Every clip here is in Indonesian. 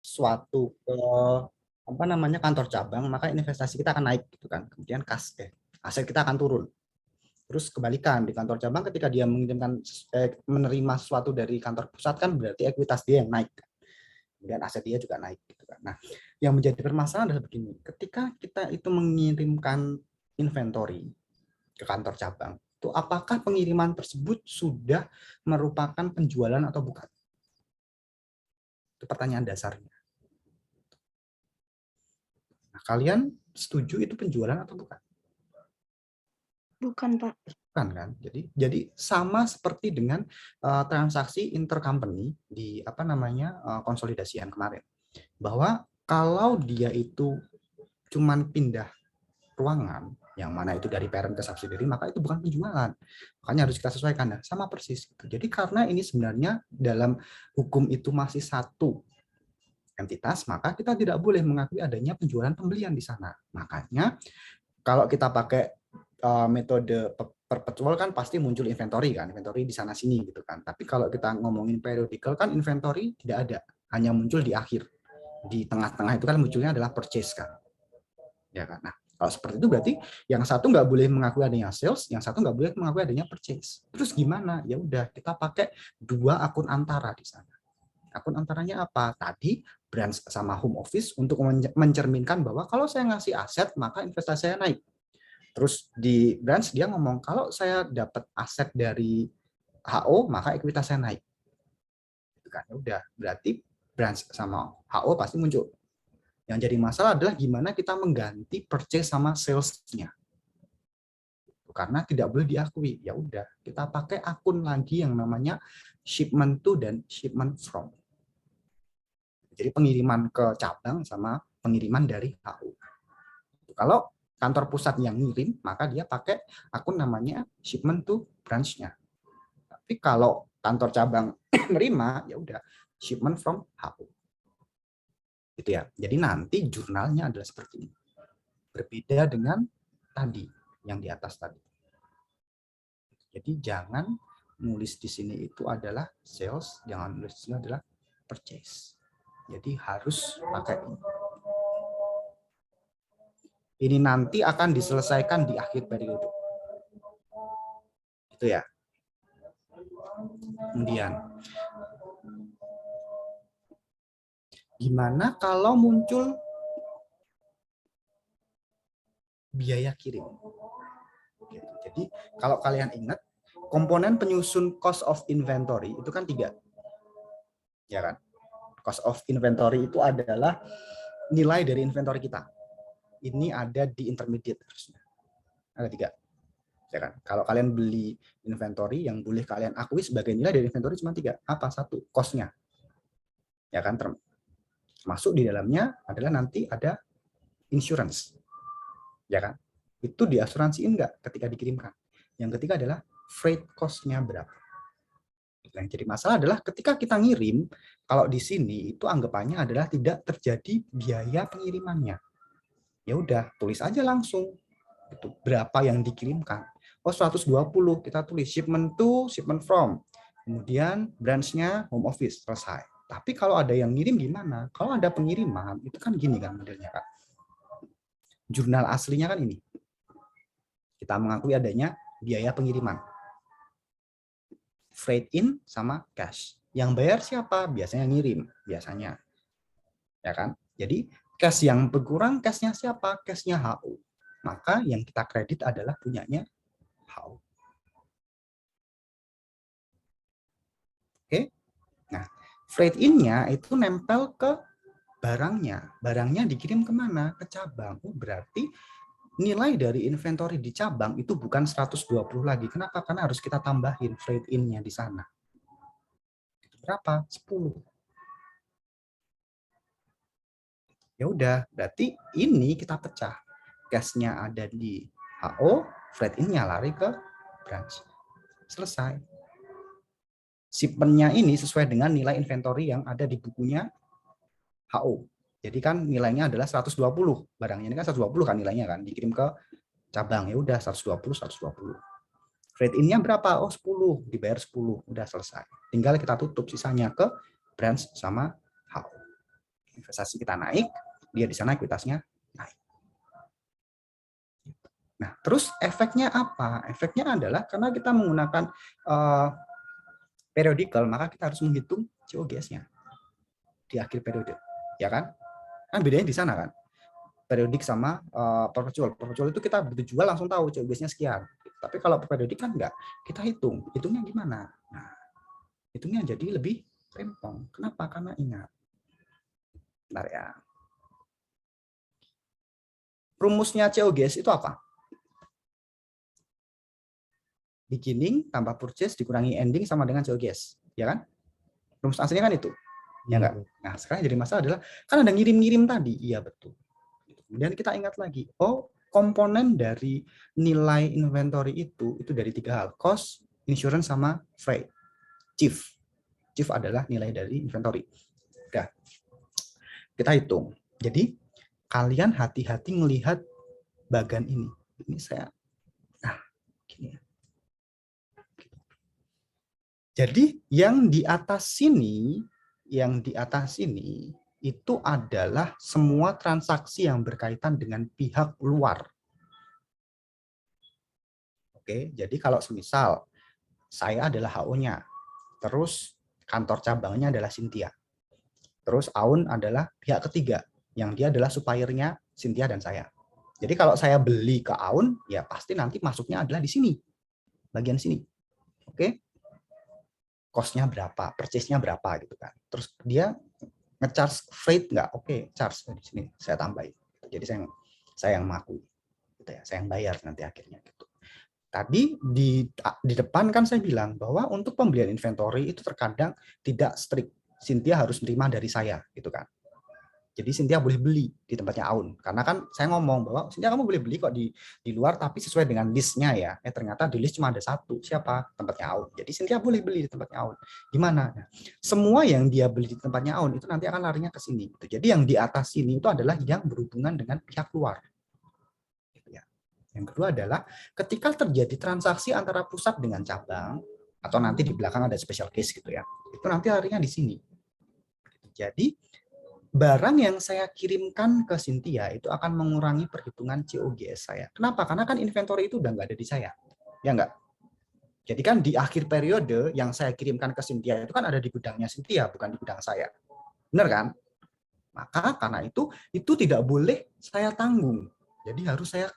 suatu ke apa namanya kantor cabang, maka investasi kita akan naik gitu kan. Kemudian aset kita akan turun. Terus kebalikan di kantor cabang ketika dia mengirimkan menerima sesuatu dari kantor pusat kan berarti ekuitas dia yang naik. Kemudian aset dia juga naik gitu kan. Nah, yang menjadi permasalahan adalah begini, ketika kita itu mengirimkan inventory ke kantor cabang, itu apakah pengiriman tersebut sudah merupakan penjualan atau bukan? Itu pertanyaan dasarnya. Nah, kalian setuju itu penjualan atau bukan? Bukan, Pak. Bukan kan? Jadi sama seperti dengan transaksi intercompany di apa namanya konsolidasian kemarin. Bahwa kalau dia itu cuman pindah ruangan yang mana itu dari parent ke subsidiary, maka itu bukan penjualan. Makanya harus kita sesuaikan. Nah, sama persis. Jadi karena ini sebenarnya dalam hukum itu masih satu entitas, maka kita tidak boleh mengakui adanya penjualan pembelian di sana. Makanya kalau kita pakai metode perpetual kan pasti muncul inventory kan, inventory di sana sini gitu kan. Tapi kalau kita ngomongin periodical kan inventory tidak ada, hanya muncul di akhir. Di tengah-tengah itu kan munculnya adalah purchase kan. Ya kan. Nah, kalau seperti itu berarti yang satu nggak boleh mengakui adanya sales, yang satu nggak boleh mengakui adanya purchase. Terus gimana? Ya udah kita pakai dua akun antara di sana. Akun antaranya apa? Tadi branch sama home office untuk mencerminkan bahwa kalau saya ngasih aset maka investasi saya naik. Terus di branch dia ngomong kalau saya dapat aset dari HO maka ekuitas saya naik. Itu kan udah berarti branch sama HO pasti muncul. Yang jadi masalah adalah gimana kita mengganti purchase sama sales-nya. Karena tidak boleh diakui. Ya udah, kita pakai akun lagi yang namanya shipment to dan shipment from. Jadi pengiriman ke cabang sama pengiriman dari HU. Kalau kantor pusat yang ngirim, maka dia pakai akun namanya shipment to branch-nya. Tapi kalau kantor cabang nerima, ya udah shipment from HU. Gitu ya. Jadi nanti jurnalnya adalah seperti ini. Berbeda dengan tadi yang di atas tadi. Jadi jangan nulis di sini itu adalah sales, jangan nulis di sini adalah purchase. Jadi harus pakai ini. Ini nanti akan diselesaikan di akhir periode. Itu ya. Kemudian, gimana kalau muncul biaya kirim? Jadi kalau kalian ingat, komponen penyusun cost of inventory itu kan 3. Ya kan? Cost of inventory itu adalah nilai dari inventory kita. Ini ada di intermediate harusnya. Ada 3. Ya kan? Kalau kalian beli inventory yang boleh kalian akui sebagai nilai dari inventory cuma 3. Apa? 1, cost-nya. Ya kan? Termasuk di dalamnya adalah nanti ada insurance. Ya kan? Itu diasuransiin enggak ketika dikirimkan. Yang ketiga adalah freight cost-nya berapa. Yang jadi masalah adalah ketika kita ngirim, kalau di sini itu anggapannya adalah tidak terjadi biaya pengirimannya. Ya udah, tulis aja langsung. Itu berapa yang dikirimkan. Oh, 120 kita tulis shipment to, shipment from. Kemudian branch-nya home office, selesai. Tapi kalau ada yang ngirim gimana? Kalau ada pengiriman, itu kan gini kan modelnya, Kak. Jurnal aslinya kan ini. Kita mengakui adanya biaya pengiriman. Freight in sama cash. Yang bayar siapa? Biasanya ngirim, biasanya. Ya kan? Jadi cash yang berkurang, cashnya siapa? Cashnya HU. Maka yang kita kredit adalah punyanya HU. Oke? Nah, freight in-nya itu nempel ke barangnya. Barangnya dikirim kemana? Ke cabang. Oh, berarti nilai dari inventory di cabang itu bukan 120 lagi. Kenapa? Karena harus kita tambahin freight in-nya di sana. Berapa? 10. Ya udah, berarti ini kita pecah. Cash-nya ada di HO, freight in-nya lari ke branch. Selesai. Shipment-nya ini sesuai dengan nilai inventory yang ada di bukunya HO. Jadi kan nilainya adalah 120. Barangnya ini kan 120 kan nilainya kan. Dikirim ke cabang. Ya udah 120, 120. Freight in-nya berapa? Oh 10. Dibayar 10. Udah selesai. Tinggal kita tutup sisanya ke branch sama HO. investasi kita naik, dia di sana ekuitasnya naik. Nah, terus efeknya apa? Efeknya adalah karena kita menggunakan periodical, maka kita harus menghitung COGS-nya di akhir periode, ya kan? Kan bedanya di sana kan. Periodik sama perpetual. Perpetual itu kita begitu jual langsung tahu COGS-nya sekian. Tapi kalau periodik kan enggak, kita hitung. Hitungnya gimana? Nah, hitungnya jadi lebih rempong. Kenapa? Karena ingat. Bentar ya. Rumusnya COGS itu apa? Beginning tambah purchase dikurangi ending sama dengan COGS, ya kan? Rumus aslinya kan itu, ya enggak? Nah, sekarang jadi masalah adalah kan ada ngirim-ngirim tadi, iya betul. Kemudian kita ingat lagi, oh komponen dari nilai inventory itu dari 3 hal, cost, insurance, sama freight. Chief adalah nilai dari inventory. Udah, kita hitung. Jadi kalian hati-hati melihat bagian ini. Ini saya, nah gini ya. Jadi yang di atas sini, itu adalah semua transaksi yang berkaitan dengan pihak luar. Oke, jadi kalau semisal saya adalah HO-nya, terus kantor cabangnya adalah Cynthia, terus Aun adalah pihak ketiga, yang dia adalah suppliernya Cynthia dan saya. Jadi kalau saya beli ke Aun, ya pasti nanti masuknya adalah di sini, bagian sini. Oke, cost-nya berapa, purchase-nya berapa gitu kan. Terus dia nge-charge freight nggak? Oke, charge di sini saya tambahin. Jadi saya yang mengakui, gitu ya. Saya yang bayar nanti akhirnya gitu. Tadi di depan kan saya bilang bahwa untuk pembelian inventory itu terkadang tidak strict. Cynthia harus menerima dari saya, gitu kan. Jadi Cynthia boleh beli di tempatnya Aun. Karena kan saya ngomong bahwa Cynthia kamu boleh beli kok di luar tapi sesuai dengan listnya ya. Ternyata di list cuma ada satu. Siapa? Tempatnya Aun. Jadi Cynthia boleh beli di tempatnya Aun. Gimana? Nah, semua yang dia beli di tempatnya Aun itu nanti akan larinya ke sini. Jadi yang di atas sini itu adalah yang berhubungan dengan pihak luar. Yang kedua adalah ketika terjadi transaksi antara pusat dengan cabang, atau nanti di belakang ada special case gitu ya, itu nanti larinya di sini. Jadi barang yang saya kirimkan ke Cynthia itu akan mengurangi perhitungan COGS saya. Kenapa? Karena kan inventory itu udah nggak ada di saya. Ya nggak? Jadi kan di akhir periode yang saya kirimkan ke Cynthia itu kan ada di gudangnya Cynthia, bukan di gudang saya. Benar kan? Maka karena itu tidak boleh saya tanggung. Jadi harus saya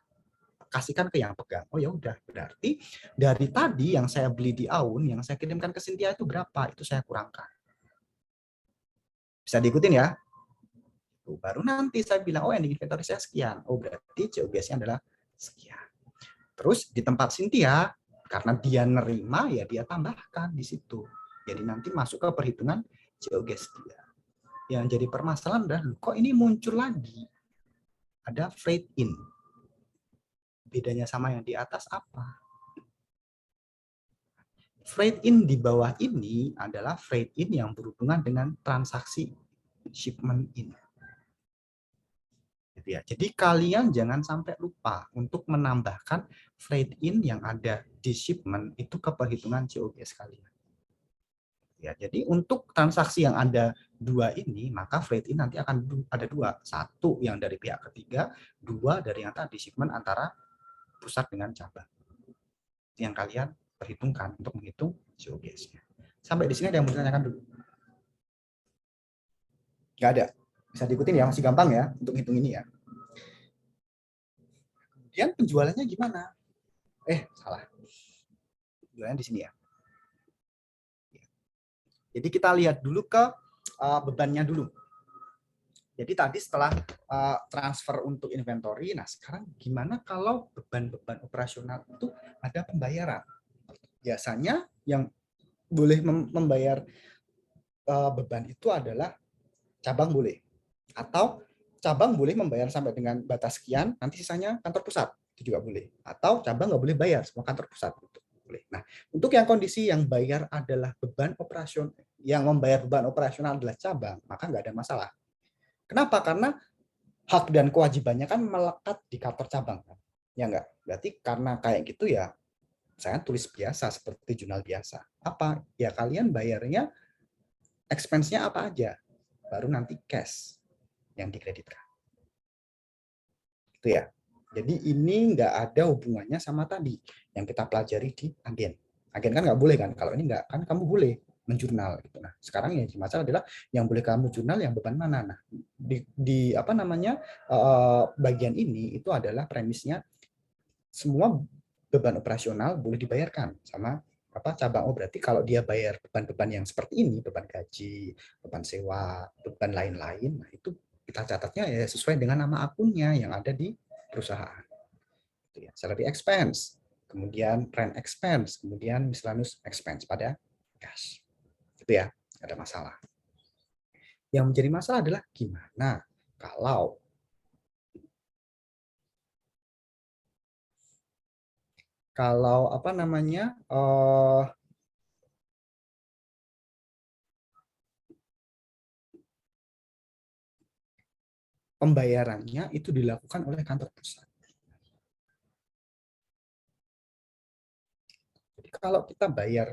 kasihkan ke yang pegang. Oh ya udah, berarti dari tadi yang saya beli di Aun, yang saya kirimkan ke Cynthia itu berapa? Itu saya kurangkan. Bisa diikutin ya? Baru nanti saya bilang, oh ending inventory saya sekian. Oh berarti COGS-nya adalah sekian. Terus di tempat Cynthia, karena dia nerima, ya dia tambahkan di situ. Jadi nanti masuk ke perhitungan COGS dia. Yang jadi permasalahan adalah, kok ini muncul lagi? Ada freight in. Bedanya sama yang di atas apa? Freight in di bawah ini adalah freight in yang berhubungan dengan transaksi shipment in. Gitu ya. Jadi kalian jangan sampai lupa untuk menambahkan freight in yang ada di shipment itu ke perhitungan COGS kalian. Ya, jadi untuk transaksi yang ada dua ini, maka freight in nanti akan ada dua. Satu yang dari pihak ketiga, dua dari yang tadi shipment antara pusat dengan cabang. Yang kalian perhitungkan untuk menghitung COGS-nya. Sampai di sini ada yang mau ditanyakan dulu? Nggak ada. Bisa diikutin ya, masih gampang ya untuk hitung ini ya. Kemudian penjualannya gimana? Salah. Penjualannya di sini ya. Jadi kita lihat dulu ke bebannya dulu. Jadi tadi setelah transfer untuk inventory, nah sekarang gimana kalau beban-beban operasional itu ada pembayaran? Biasanya yang boleh membayar beban itu adalah cabang boleh. Atau cabang boleh membayar sampai dengan batas sekian, nanti sisanya kantor pusat. Itu juga boleh. Atau cabang nggak boleh bayar, semua kantor pusat. Boleh. Nah, untuk yang kondisi yang bayar adalah beban operasional, yang membayar beban operasional adalah cabang, maka nggak ada masalah. Kenapa? Karena hak dan kewajibannya kan melekat di kantor cabang. Ya nggak? Berarti karena kayak gitu ya, saya tulis biasa seperti jurnal biasa. Ya kalian bayarnya expense-nya apa aja. Baru nanti cash. yang dikreditkan. Itu ya. Jadi ini nggak ada hubungannya sama tadi yang kita pelajari di agen. Agen kan nggak boleh kan? Kalau ini nggak, kan kamu boleh menjurnal. Gitu. Nah, sekarang yang masalah adalah yang boleh kamu jurnal yang beban mana. Nah, di apa namanya bagian ini itu adalah premisnya semua beban operasional boleh dibayarkan sama apa cabang. Oh berarti kalau dia bayar beban-beban yang seperti ini, beban gaji, beban sewa, beban lain-lain, nah itu kita catatnya ya sesuai dengan nama akunnya yang ada di perusahaan. Itu ya, salary expense, kemudian rent expense, kemudian miscellaneous expense pada cash. Itu ya, ada masalah. Yang menjadi masalah adalah gimana kalau apa namanya pembayarannya itu dilakukan oleh kantor pusat. Jadi kalau kita bayar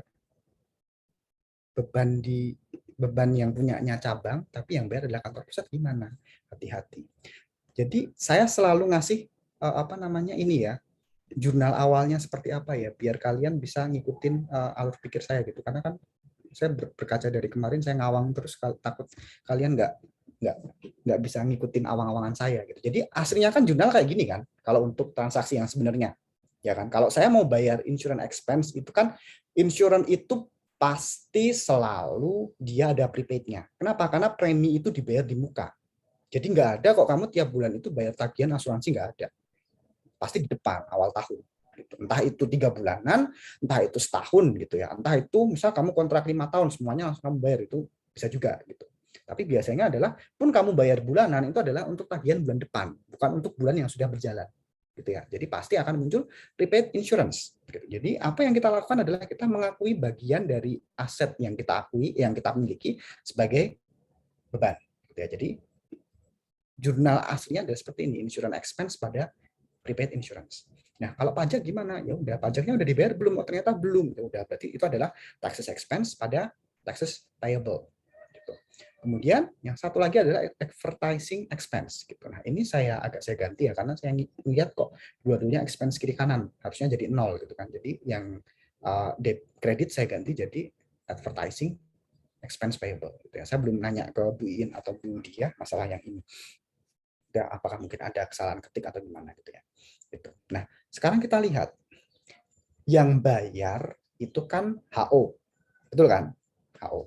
beban yang punyanya cabang, tapi yang bayar adalah kantor pusat, gimana? Hati-hati. Jadi saya selalu ngasih apa namanya ini ya, jurnal awalnya seperti apa ya, biar kalian bisa ngikutin alur pikir saya gitu. Karena kan saya berkaca dari kemarin saya ngawang terus, takut kalian nggak nggak bisa ngikutin awang-awangan saya gitu. Jadi aslinya kan jurnal kayak gini kan, kalau untuk transaksi yang sebenarnya, ya kan. Kalau saya mau bayar insurance expense itu kan, insurance itu pasti selalu dia ada prepaid-nya. Kenapa? Karena premi itu dibayar di muka. Jadi nggak ada kok kamu tiap bulan itu bayar tagihan asuransi, nggak ada. Pasti di depan awal tahun. Gitu. Entah itu 3 bulanan, entah itu setahun gitu ya. Entah itu misal kamu kontrak 5 tahun semuanya langsung kamu bayar, itu bisa juga gitu. Tapi biasanya adalah pun kamu bayar bulanan itu adalah untuk tagihan bulan depan, bukan untuk bulan yang sudah berjalan. Gitu ya. Jadi pasti akan muncul prepaid insurance. Gitu. Jadi apa yang kita lakukan adalah kita mengakui bagian dari aset yang kita akui, yang kita miliki sebagai beban. Gitu ya. Jadi jurnal aslinya adalah seperti ini, insurance expense pada prepaid insurance. Nah, kalau pajak gimana? Ya udah, pajaknya udah dibayar belum? Oh, ternyata belum. Ya udah, berarti itu adalah taxes expense pada taxes payable. Gitu. Kemudian yang satu lagi adalah advertising expense. Gitu. Nah, ini saya ganti ya, karena saya lihat kok dua-duanya expense kiri kanan, harusnya jadi 0 gitu kan. Jadi yang kredit saya ganti jadi advertising expense payable. Gitu ya. Saya belum nanya ke Bu Iin atau Bu Dia masalah yang ini. Apakah mungkin ada kesalahan ketik atau gimana gitu ya. Gitu. Nah, sekarang kita lihat yang bayar itu kan HO, betul kan? HO.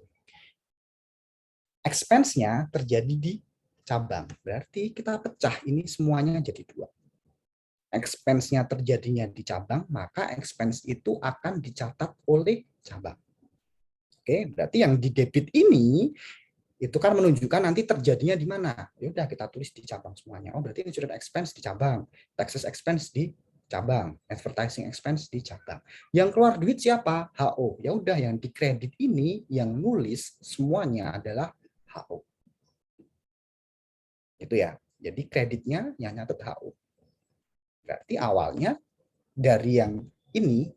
Expense-nya terjadi di cabang, berarti kita pecah ini semuanya jadi 2. Expense-nya terjadinya di cabang, maka expense itu akan dicatat oleh cabang. Oke, berarti yang di debit ini itu kan menunjukkan nanti terjadinya di mana. Ya udah kita tulis di cabang semuanya. Oh, berarti insurance expense di cabang, taxes expense di cabang, advertising expense di cabang. Yang keluar duit siapa? HO. Ya udah, yang dikredit ini yang nulis semuanya adalah HO. Itu ya. Jadi kreditnya yang nyatet HO. Berarti awalnya dari yang ini,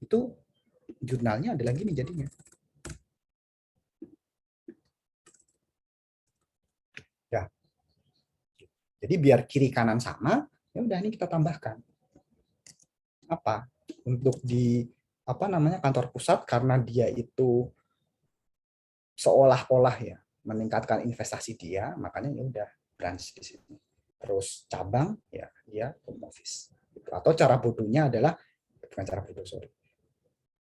itu jurnalnya adalah gini jadinya. Ya. Jadi biar kiri kanan sama, ya udah ini kita tambahkan. Apa? Untuk di apa namanya kantor pusat, karena dia itu seolah-olah ya meningkatkan investasi dia, makanya ya udah branch di sini. Terus cabang ya dia home office. Gitu. Atau cara bodohnya adalah, bukan cara bodoh, sorry.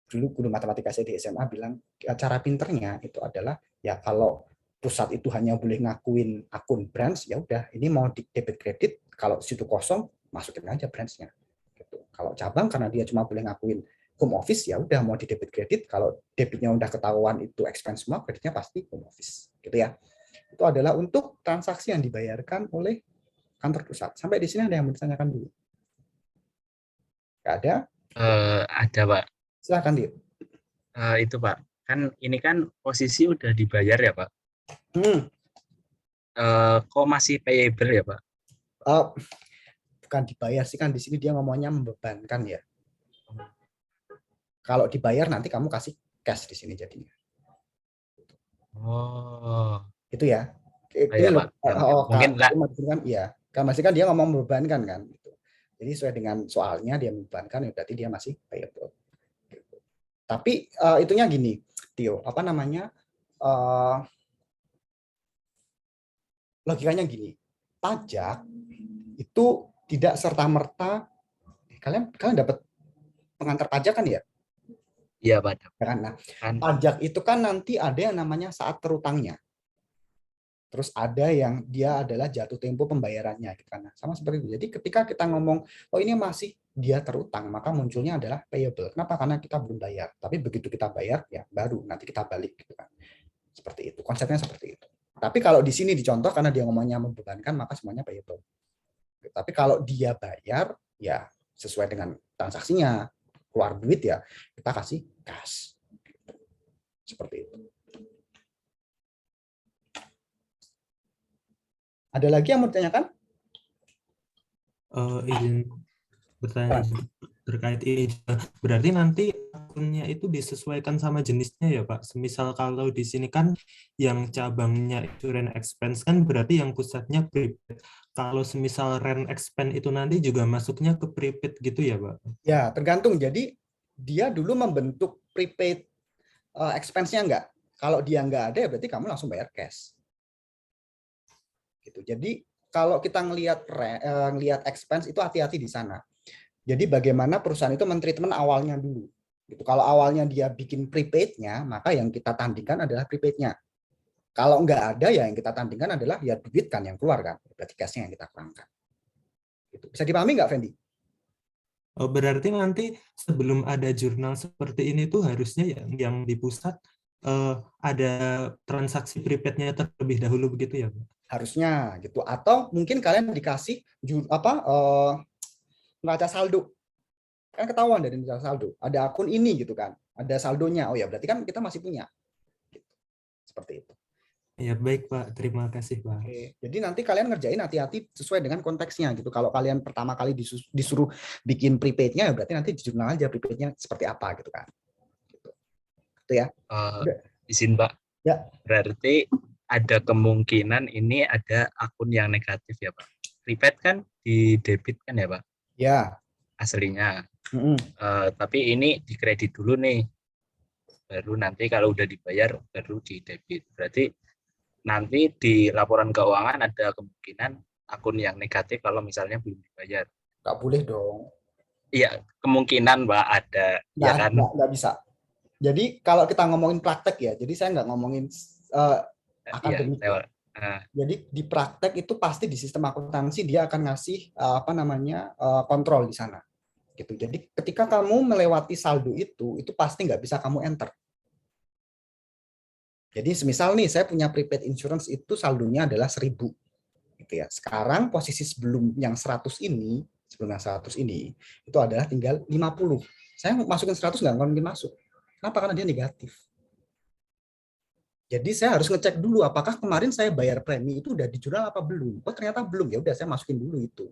Dulu guru matematika saya di SMA bilang cara pinternya itu adalah ya kalau pusat itu hanya boleh ngakuin akun branch, ya udah ini mau di debit kredit, kalau situ kosong masukin aja branchnya. Gitu. Kalau cabang karena dia cuma boleh ngakuin home office, ya udah mau di debit kredit, kalau debitnya udah ketahuan itu expense semua, kreditnya pasti home office. Gitu ya. Itu adalah untuk transaksi yang dibayarkan oleh kantor pusat. Sampai di sini ada yang mau ditanyakan dulu? Nggak ada? Ada Pak. Silakan, Dit. Itu Pak, kan ini kan posisi udah dibayar ya Pak. Hmm. Kok masih payable ya Pak? Uh, bukan dibayar sih, kan di sini dia ngomongnya membebankan ya. Kalau dibayar nanti kamu kasih cash di sini jadinya. Oh, Itu ya. Oh Ini ya loh, Pak, ya, mungkin Kak lah. Mas kan, iya. Kak Mas kan dia ngomong membebankan kan. Gitu. Jadi sesuai dengan soalnya dia membebankan, ya berarti dia masih payable. Gitu. Tapi itunya gini, Tio, apa namanya? Uh, logikanya gini, pajak itu tidak serta merta kalian kalian dapat pengantar pajak kan ya? Iya Pak, Ya kan? Nah, kan. pajak itu kan nanti ada yang namanya saat terutangnya. Terus ada yang dia adalah jatuh tempo pembayarannya gitu kan. Nah, sama seperti itu. Jadi ketika kita ngomong oh ini masih dia terutang, maka munculnya adalah payable. Kenapa? Karena kita belum bayar. Tapi begitu kita bayar ya baru nanti kita balik gitu kan. Seperti itu. Konsepnya seperti itu. Tapi kalau di sini dicontoh karena dia ngomongnya membebankan maka semuanya payable. Tapi kalau dia bayar ya sesuai dengan transaksinya, keluar duit ya kita kasih cash. Seperti itu. Ada lagi yang mau ditanyakan? Izin bertanya terkait ini. Berarti nanti akunnya itu disesuaikan sama jenisnya ya Pak. Semisal kalau di sini kan yang cabangnya itu rent expense kan berarti yang pusatnya prepaid. Kalau semisal rent expense itu nanti juga masuknya ke prepaid gitu ya Pak? Ya, tergantung. Jadi dia dulu membentuk prepaid expense-nya enggak. Kalau dia enggak ada ya berarti kamu langsung bayar cash. Gitu. Jadi kalau kita ngelihat expense itu hati-hati di sana. Jadi bagaimana perusahaan itu mentreatment awalnya dulu. Gitu. Kalau awalnya dia bikin prepaid-nya, maka yang kita tandingkan adalah prepaid-nya. Kalau nggak ada ya yang kita tandingkan adalah ya duit kan yang keluar kan. Berarti cash-nya yang kita kurangkan. Gitu. Bisa dipahami nggak, Fendi? Oh, berarti nanti sebelum ada jurnal seperti ini tuh harusnya yang di pusat ada transaksi prepaid-nya terlebih dahulu begitu ya Pak? Harusnya gitu. Atau mungkin kalian dikasih neraca saldo. Kan ketahuan dari neraca saldo. Ada akun ini gitu kan. Ada saldonya. Oh ya berarti kan kita masih punya. Gitu. Seperti itu. Ya baik Pak, terima kasih Pak. Oke. Jadi nanti kalian ngerjain hati-hati sesuai dengan konteksnya gitu. Kalau kalian pertama kali disuruh bikin prepaid-nya, ya berarti nanti di jurnal aja prepaid-nya seperti apa gitu kan. Gitu. Itu ya. Izin Pak. Ya. Berarti ada kemungkinan ini ada akun yang negatif ya Pak. Prepaid kan di debit kan ya Pak? Ya. Aslinya. Tapi ini dikredit dulu nih. Baru nanti kalau udah dibayar baru di debit. Berarti nanti di laporan keuangan ada kemungkinan akun yang negatif kalau misalnya belum dibayar. Nggak boleh dong. Iya, kemungkinan Mbak ada. Ya kan? Nggak bisa. Jadi kalau kita ngomongin praktek ya, jadi saya nggak ngomongin akademik ya. Jadi di praktek itu pasti di sistem akuntansi dia akan ngasih kontrol di sana. Gitu. Jadi ketika kamu melewati saldo itu pasti nggak bisa kamu enter. Jadi semisal nih saya punya prepaid insurance itu saldonya adalah 1.000 gitu ya. Sekarang posisi sebelum yang 100 ini, itu adalah tinggal 50. Saya masukin 100 nggak mungkin masuk. Kenapa? Karena dia negatif. Jadi saya harus ngecek dulu apakah kemarin saya bayar premi itu udah di jurnal apa belum. Oh ternyata belum, ya udah saya masukin dulu itu.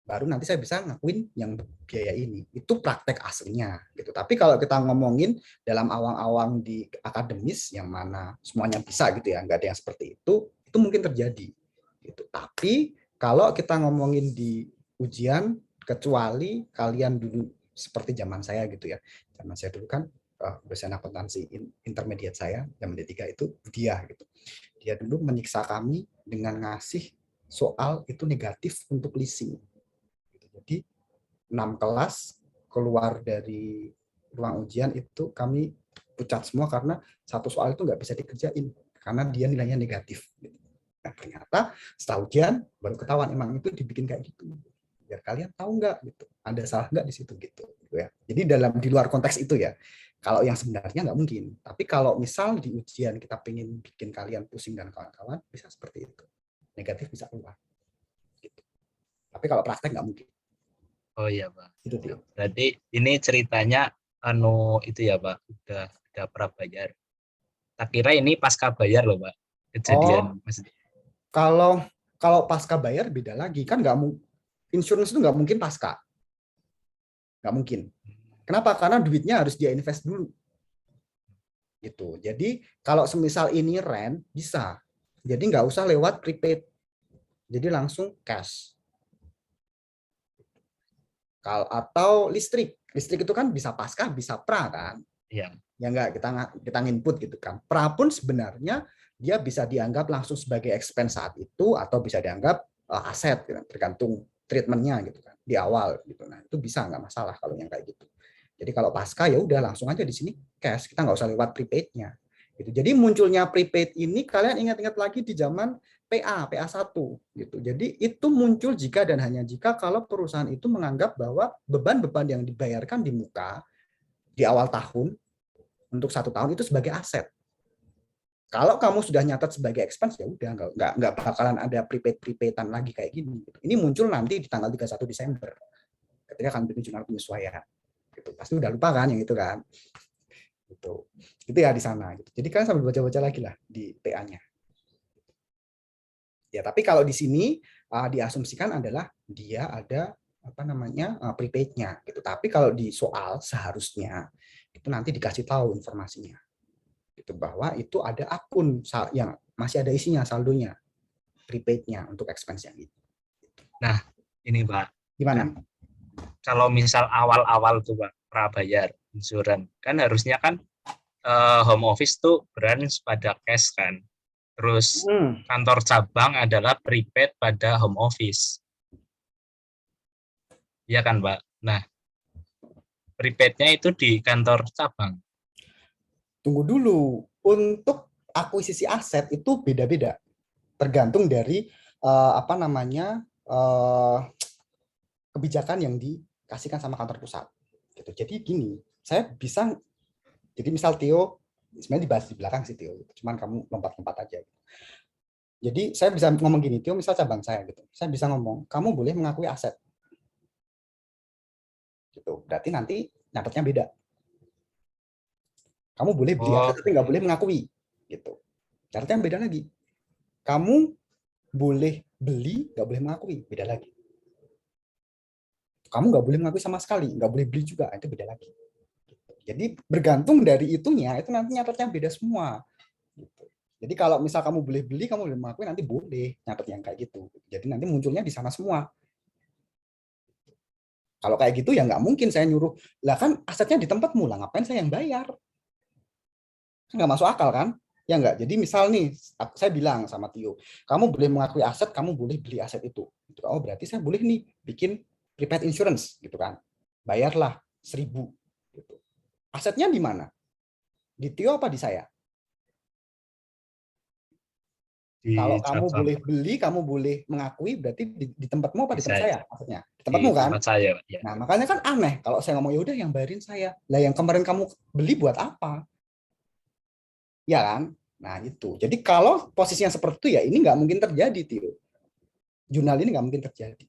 Baru nanti saya bisa ngakuin yang biaya ini. Itu praktek aslinya gitu. Tapi kalau kita ngomongin dalam awang-awang di akademis yang mana semuanya bisa gitu ya, nggak ada yang seperti itu mungkin terjadi gitu. Tapi kalau kita ngomongin di ujian, kecuali kalian dulu seperti zaman saya gitu ya. Zaman saya dulu kan dosen akuntansi intermediate saya zaman D3 itu dia gitu. Dia dulu menyiksa kami dengan ngasih soal itu negatif untuk leasing. Jadi 6 kelas keluar dari ruang ujian itu kami pucat semua karena satu soal itu nggak bisa dikerjain karena dia nilainya negatif. Nah, ternyata setelah ujian baru ketahuan emang itu dibikin kayak gitu. Biar kalian tahu nggak gitu, ada salah nggak di situ gitu ya. Jadi di luar konteks itu ya. Kalau yang sebenarnya nggak mungkin. Tapi kalau misal di ujian kita pengen bikin kalian pusing dan kawan-kawan bisa seperti itu. Negatif bisa keluar. Gitu. Tapi kalau praktek nggak mungkin. Oh iya Pak. Itu dia. Berarti ini ceritanya itu ya Pak, udah prabayar. Tak kira ini pasca bayar loh Pak. Kejadian maksudnya. Kalau pasca bayar beda lagi kan insurance itu nggak mungkin pasca, nggak mungkin. Kenapa? Karena duitnya harus dia invest dulu. Gitu. Jadi kalau semisal ini rent bisa Jadi nggak usah lewat prepaid. Jadi langsung cash. Atau listrik. Listrik itu kan bisa pasca, bisa pra kan? Iya. Ya enggak, kita nginput gitu kan. Pra pun sebenarnya dia bisa dianggap langsung sebagai expense saat itu atau bisa dianggap aset, gitu, tergantung treatmentnya gitu kan di awal gitu. Nah itu bisa nggak masalah kalau yang kayak gitu. Jadi kalau pasca ya udah langsung aja di sini cash, kita nggak usah lewat prepaid-nya. Gitu. Jadi munculnya prepaid ini kalian ingat-ingat lagi di zaman PA1 gitu. Jadi itu muncul jika dan hanya jika kalau perusahaan itu menganggap bahwa beban-beban yang dibayarkan di muka di awal tahun untuk 1 tahun itu sebagai aset. Kalau kamu sudah nyatat sebagai expense ya udah nggak bakalan ada prepaidan lagi kayak gini. Ini muncul nanti di tanggal 31 Desember ketika akan bikin jurnal penyesuaian. Gitu. Pasti udah lupa kan yang itu kan. Itu ya di sana. Gitu. Jadi kalian sambil baca-baca lagi lah di PA-nya. Ya tapi kalau di sini diasumsikan adalah dia ada prepaid-nya. Gitu. Tapi kalau di soal seharusnya itu nanti dikasih tahu informasinya. Gitu, bahwa itu ada akun yang masih ada isinya saldonya prepaid-nya untuk expense yang itu. Nah, ini Pak. Gimana? Kalau misal awal-awal tuh Pak, prabayar insuran, kan harusnya kan home office tuh branch pada cash kan. Terus kantor cabang adalah prepaid pada home office. Iya kan Pak? Nah, prepaid-nya itu di kantor cabang. Tunggu dulu, untuk akuisisi aset itu beda-beda, tergantung dari kebijakan yang dikasihkan sama kantor pusat. Gitu. Jadi gini, jadi misal Theo, sebenarnya dibahas di belakang sih Theo, cuman kamu lompat-lompat aja. Jadi saya bisa ngomong gini, Theo misal cabang saya gitu, saya bisa ngomong, kamu boleh mengakui aset. Gitu. Berarti nanti nyatetnya beda. Kamu boleh beli aset tapi nggak boleh mengakui, gitu. Caranya beda lagi. Kamu boleh beli, nggak boleh mengakui, beda lagi. Kamu nggak boleh mengakui sama sekali, nggak boleh beli juga, itu beda lagi. Jadi bergantung dari itunya, itu nanti nyatetnya beda semua. Gitu. Jadi kalau misal kamu boleh beli, kamu boleh mengakui, nanti boleh nyatet yang kayak gitu. Jadi nanti munculnya di sana semua. Kalau kayak gitu ya nggak mungkin saya nyuruh, lah kan asetnya di tempatmu lah, ngapain saya yang bayar? Nggak masuk akal kan? Ya nggak. Jadi misal nih, saya bilang sama Tio, kamu boleh mengakui aset, kamu boleh beli aset itu. Oh berarti saya boleh nih bikin prepaid insurance gitu kan? Bayarlah 1.000. Gitu. Asetnya di mana? Di Tio apa di saya? Kalau kamu boleh beli, kamu boleh mengakui, berarti di tempatmu apa di tempat saya? Asetnya di tempatmu kan? Tempat saya, ya. Nah makanya kan aneh kalau saya ngomong ya udah yang bayarin saya. Lah yang kemarin kamu beli buat apa? Ya kan? Nah itu. Jadi kalau posisinya seperti itu ya ini nggak mungkin terjadi, Tio. Jurnal ini nggak mungkin terjadi.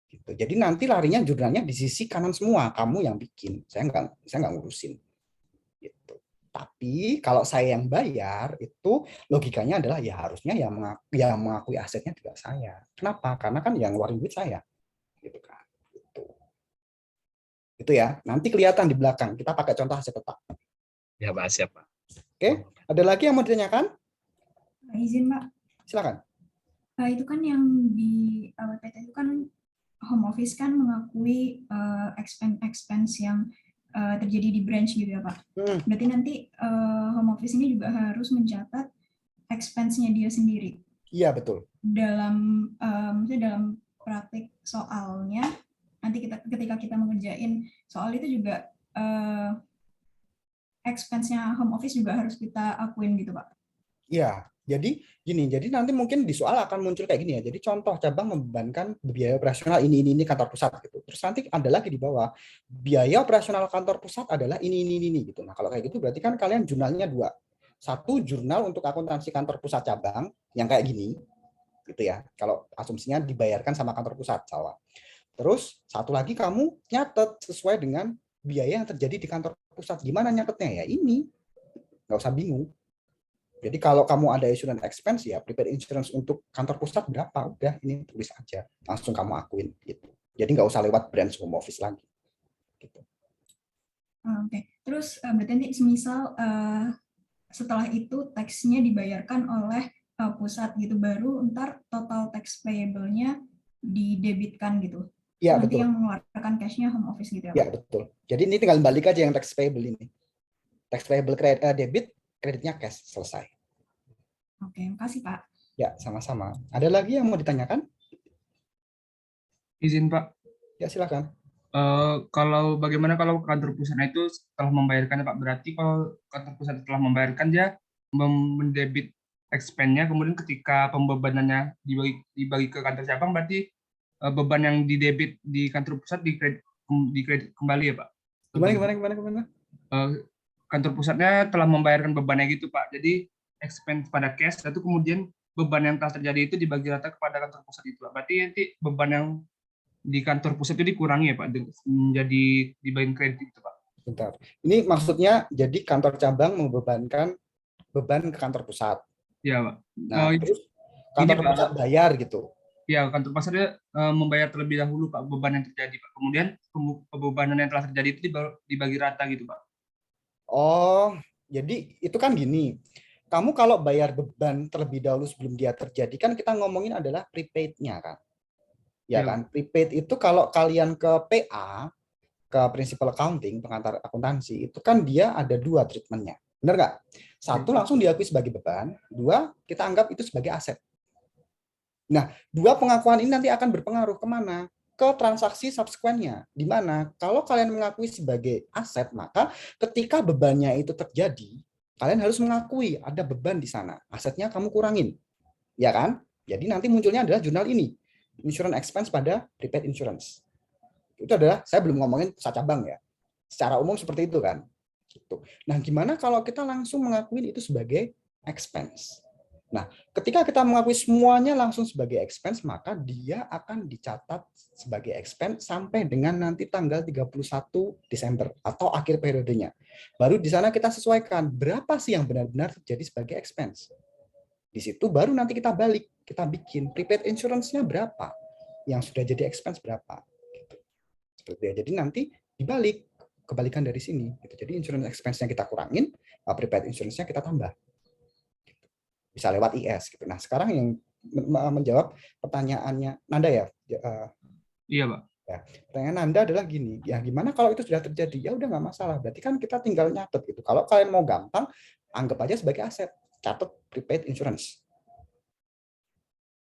Gitu. Jadi nanti larinya jurnalnya di sisi kanan semua. Kamu yang bikin. Saya nggak ngurusin. Gitu. Tapi kalau saya yang bayar itu logikanya adalah ya harusnya yang mengakui asetnya juga saya. Kenapa? Karena kan yang ngeluarin duit saya. Gitu kan. Gitu. Itu ya. Nanti kelihatan di belakang. Kita pakai contoh aset tetap. Ya Pak, siapa? Oke. Ada lagi yang mau ditanyakan? Izin Pak. Silakan. Itu kan yang di PT itu kan home office kan mengakui expense yang terjadi di branch gitu ya Pak. Berarti nanti home office ini juga harus mencatat expense-nya dia sendiri. Iya betul. Maksudnya dalam praktik soalnya nanti ketika kita mengerjain soal itu juga expense-nya home office juga harus kita akuin gitu Pak. Iya, jadi gini, jadi nanti mungkin di soal akan muncul kayak gini ya. Jadi contoh cabang membebankan biaya operasional ini kantor pusat gitu. Terus nanti ada lagi di bawah biaya operasional kantor pusat adalah ini gitu. Nah kalau kayak gitu berarti kan kalian jurnalnya 2. Satu jurnal untuk akuntansi kantor pusat cabang yang kayak gini, gitu ya. Kalau asumsinya dibayarkan sama kantor pusat, salah. Terus satu lagi kamu nyatet sesuai dengan biaya yang terjadi di kantor pusat. Gimana nyatetnya ya ini? Nggak usah bingung. Jadi kalau kamu ada insurance expense ya prepaid insurance untuk kantor pusat berapa, udah ini tulis aja, langsung kamu akuin gitu. Jadi nggak usah lewat branch home office lagi. Gitu. Oke. Terus berarti nanti semisal setelah itu taxnya dibayarkan oleh pusat gitu, baru ntar total tax payable-nya didebitkan gitu. Ya, Nanti betul. yang mengeluarkan cash-nya home office gitu ya, Ya, Pak? betul. Jadi ini tinggal balik aja yang tax payable ini. Tax payable debit, kreditnya cash, selesai. Oke, makasih Pak. Ya, sama-sama. Ada lagi yang mau ditanyakan? Izin Pak, Ya, silakan. kalau bagaimana kalau kantor pusatnya itu setelah membayarkan Pak, berarti kalau kantor pusat telah membayarkan dia mendebit expense-nya, kemudian ketika pembebanannya dibagi ke kantor cabang, berarti beban yang didebit di kantor pusat dikredit kembali ya Pak? Gimana? Kantor pusatnya telah membayarkan bebannya gitu Pak, jadi expense pada cash, itu kemudian beban yang telah terjadi itu dibagi rata kepada kantor pusat itu Pak. Berarti nanti beban yang di kantor pusat itu dikurangi ya Pak, menjadi dibagiin kredit itu Pak. Bentar. Ini maksudnya jadi kantor cabang membebankan beban ke kantor pusat. Ya Pak. Nah, terus kantor Pak, pusat bayar gitu. ya kantor pusatnya membayar terlebih dahulu Pak beban yang terjadi Pak. Kemudian bebanan yang telah terjadi itu dibagi rata gitu Pak. Oh, jadi itu kan gini. Kamu kalau bayar beban terlebih dahulu sebelum dia terjadi, kan kita ngomongin adalah prepaid-nya kan. Ya kan, prepaid itu kalau kalian ke PA, ke Principal Accounting, pengantar akuntansi, itu kan dia ada dua treatmentnya. Benar nggak? Satu, langsung diakui sebagai beban. Dua, kita anggap itu sebagai aset. Nah, dua pengakuan ini nanti akan berpengaruh kemana? Ke transaksi subsequentnya. Di mana kalau kalian mengakui sebagai aset, maka ketika bebannya itu terjadi, kalian harus mengakui ada beban di sana. Asetnya kamu kurangin. Ya kan? Jadi nanti munculnya adalah jurnal ini. Insurance expense pada prepaid insurance. Itu adalah, saya belum ngomongin pusat cabang ya. Secara umum seperti itu kan. Gitu. Nah, gimana kalau kita langsung mengakui itu sebagai expense? Nah, ketika kita mengakui semuanya langsung sebagai expense, maka dia akan dicatat sebagai expense sampai dengan nanti tanggal 31 Desember atau akhir periodenya. Baru di sana kita sesuaikan berapa sih yang benar-benar terjadi sebagai expense. Di situ baru nanti kita balik, kita bikin prepaid insurance-nya berapa, yang sudah jadi expense berapa. Gitu. Seperti itu. Jadi nanti dibalik, kebalikan dari sini. Gitu. Jadi insurance expense-nya kita kurangin, prepaid insurance-nya kita tambah. Gitu. Bisa lewat IS. Gitu. Nah sekarang yang menjawab pertanyaannya Nanda ya. Iya Pak. Ya, pertanyaan Nanda adalah gini, ya gimana kalau itu sudah terjadi? Ya udah nggak masalah. Berarti kan kita tinggal nyatet gitu. Kalau kalian mau gampang, anggap aja sebagai aset. Catat prepaid insurance.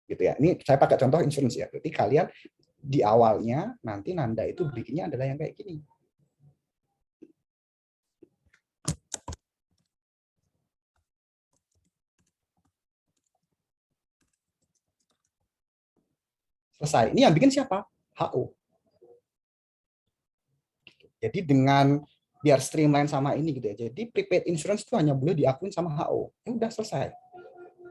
Gitu ya. Ini saya pakai contoh insurance ya. Berarti kalian di awalnya nanti Nanda itu bikinnya adalah yang kayak gini. Selesai. Ini yang bikin siapa? HO. Jadi dengan biar streamline sama ini gitu ya. Jadi prepaid insurance itu hanya boleh diakuin sama HO. Ya udah selesai.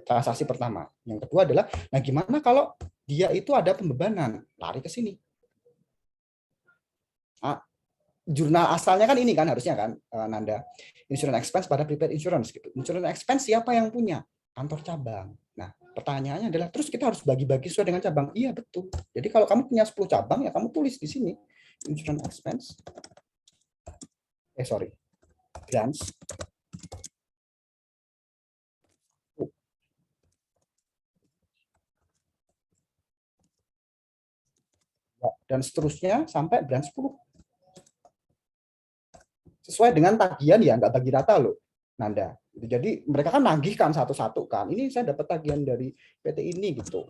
Transaksi pertama. Yang kedua adalah, nah gimana kalau dia itu ada pembebanan? Lari ke sini. Nah, jurnal asalnya kan ini kan harusnya kan, Nanda. Insurance expense pada prepaid insurance gitu. Insurance expense siapa yang punya? Kantor cabang. Nah, pertanyaannya adalah, terus kita harus bagi-bagi sesuai dengan cabang? Iya, betul. Jadi kalau kamu punya 10 cabang, ya kamu tulis di sini. Insurance expense. Grants. Dan seterusnya sampai branch 10. Sesuai dengan tagihan ya, nggak bagi rata loh, Nanda. Jadi mereka kan nagih kan satu-satu kan. Ini saya dapat tagihan dari PT ini gitu.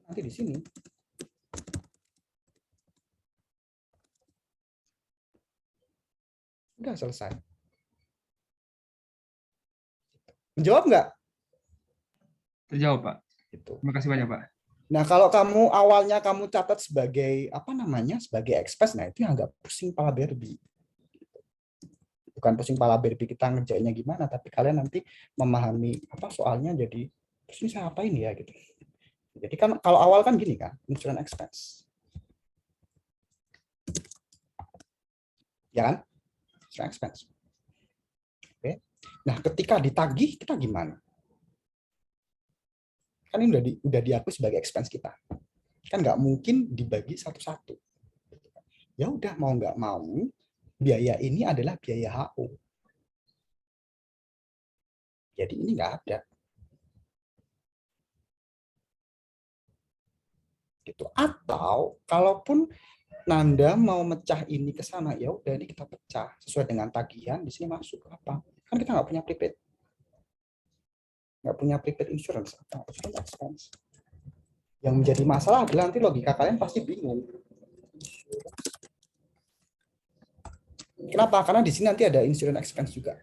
Nanti di sini. Udah selesai. Menjawab nggak? Terjawab Pak. Gitu. Terima kasih banyak Pak. Nah, kalau kamu awalnya kamu catat sebagai apa namanya? Sebagai expense, nah itu yang nggak pusing pala berbi. Bukan pusing pala berbi kita ngerjainnya gimana, tapi kalian nanti memahami apa soalnya, jadi terus ini saya apain ya gitu. Jadi kan kalau awal kan gini kan, insurance expense. Ya kan? Insurance expense. Oke. Nah, ketika ditagih kita gimana? Kan ini udah diakui sebagai expense kita. Kan nggak mungkin dibagi satu-satu. Ya udah, mau nggak mau biaya ini adalah biaya HO. Jadi ini nggak ada. Gitu. Atau kalaupun Nanda mau mecah ini ke sana, ya udah ini kita pecah sesuai dengan tagihan, di sini masuk apa? Kan kita nggak punya prepaid. Nggak punya prepaid insurance atau insurance expense. Yang menjadi masalah adalah nanti logika kalian pasti bingung. Kenapa? Karena di sini nanti ada insurance expense juga.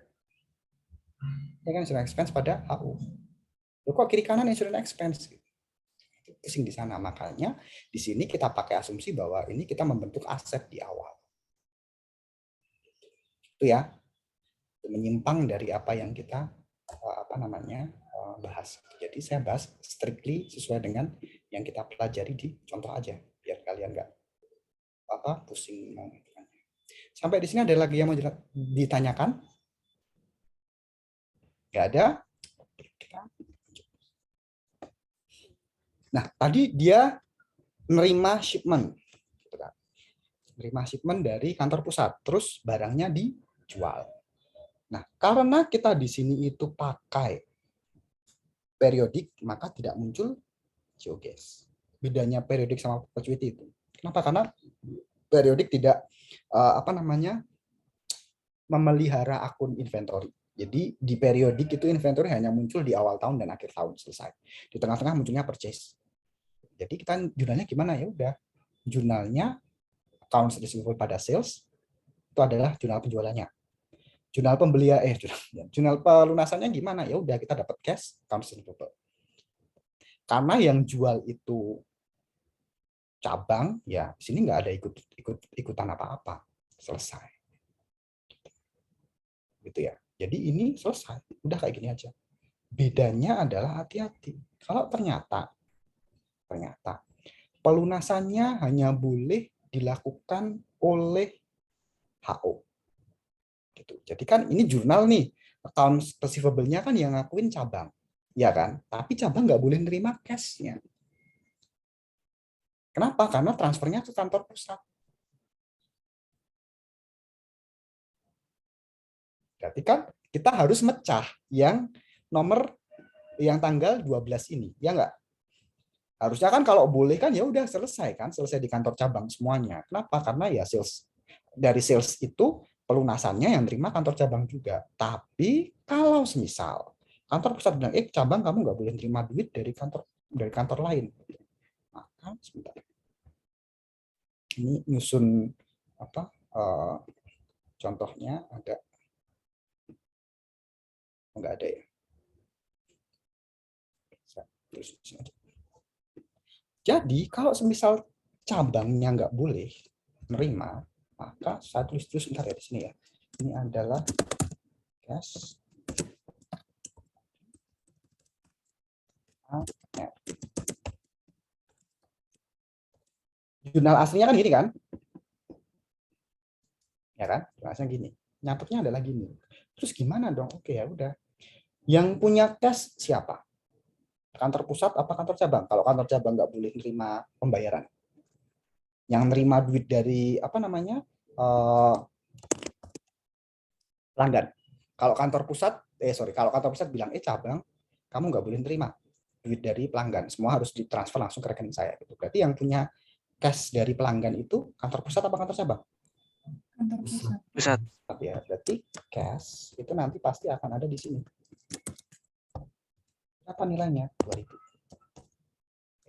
Ini kan insurance expense pada HU. Loh, kok kiri kanan insurance expense? Pusing di sana. Makanya di sini kita pakai asumsi bahwa ini kita membentuk aset di awal. Itu ya. Menyimpang dari apa yang kita bahas. Jadi saya bahas strictly sesuai dengan yang kita pelajari di contoh aja, biar kalian nggak pusing. Sampai di sini ada lagi yang mau ditanyakan? Nggak ada? Nah, tadi dia nerima shipment. Nerima shipment dari kantor pusat, terus barangnya dijual. Nah, karena kita di sini itu pakai periodik, maka tidak muncul geogas. Bedanya periodik sama perpetuity itu. Kenapa? Karena periodik tidak memelihara akun inventory. Jadi di periodik itu inventory hanya muncul di awal tahun dan akhir tahun, selesai. Di tengah-tengah munculnya purchase. Jadi kita jurnalnya gimana? Ya udah, jurnalnya accounts receivable pada sales itu adalah jurnal penjualannya. Jurnal pembelian jurnal pelunasannya gimana? Ya udah, kita dapat cash accounts receivable. Karena yang jual itu cabang, ya di sini nggak ada ikutan apa-apa, selesai. Gitu ya. Jadi ini selesai, udah kayak gini aja. Bedanya adalah hati-hati. Kalau ternyata pelunasannya hanya boleh dilakukan oleh HO. Gitu. Jadi kan ini jurnal nih, account receivable-nya kan yang ngakuin cabang, ya kan? Tapi cabang nggak boleh nerima cash-nya. Kenapa? Karena transfernya ke kantor pusat. Berarti kan kita harus mecah yang nomor yang tanggal 12 ini, ya nggak? Harusnya kan kalau boleh kan ya udah selesai kan, selesai di kantor cabang semuanya. Kenapa? Karena ya dari sales itu pelunasannya yang terima kantor cabang juga. Tapi kalau semisal kantor pusat bilang, cabang kamu nggak boleh terima duit dari kantor lain. Maka sebentar. Ini nyusun contohnya ada nggak ada ya? Jadi kalau semisal cabangnya nggak boleh menerima, maka saya tulis sebentar ya di sini ya. Ini adalah cash jurnal aslinya kan gini kan? Ya kan? Jurnal aslinya gini. Nyatetnya adalah gini. Terus gimana dong? Oke, ya udah. Yang punya cash siapa? Kantor pusat apa kantor cabang? Kalau kantor cabang nggak boleh nerima pembayaran. Yang nerima duit dari pelanggan. Kalau kantor pusat, kalau kantor pusat bilang, cabang, kamu nggak boleh terima duit dari pelanggan. Semua harus ditransfer langsung ke rekening saya. Berarti yang punya cash dari pelanggan itu kantor pusat apa kantor cabang? Kantor pusat. Pusat. Ya, berarti cash itu nanti pasti akan ada di sini. Apa nilainya? 2000.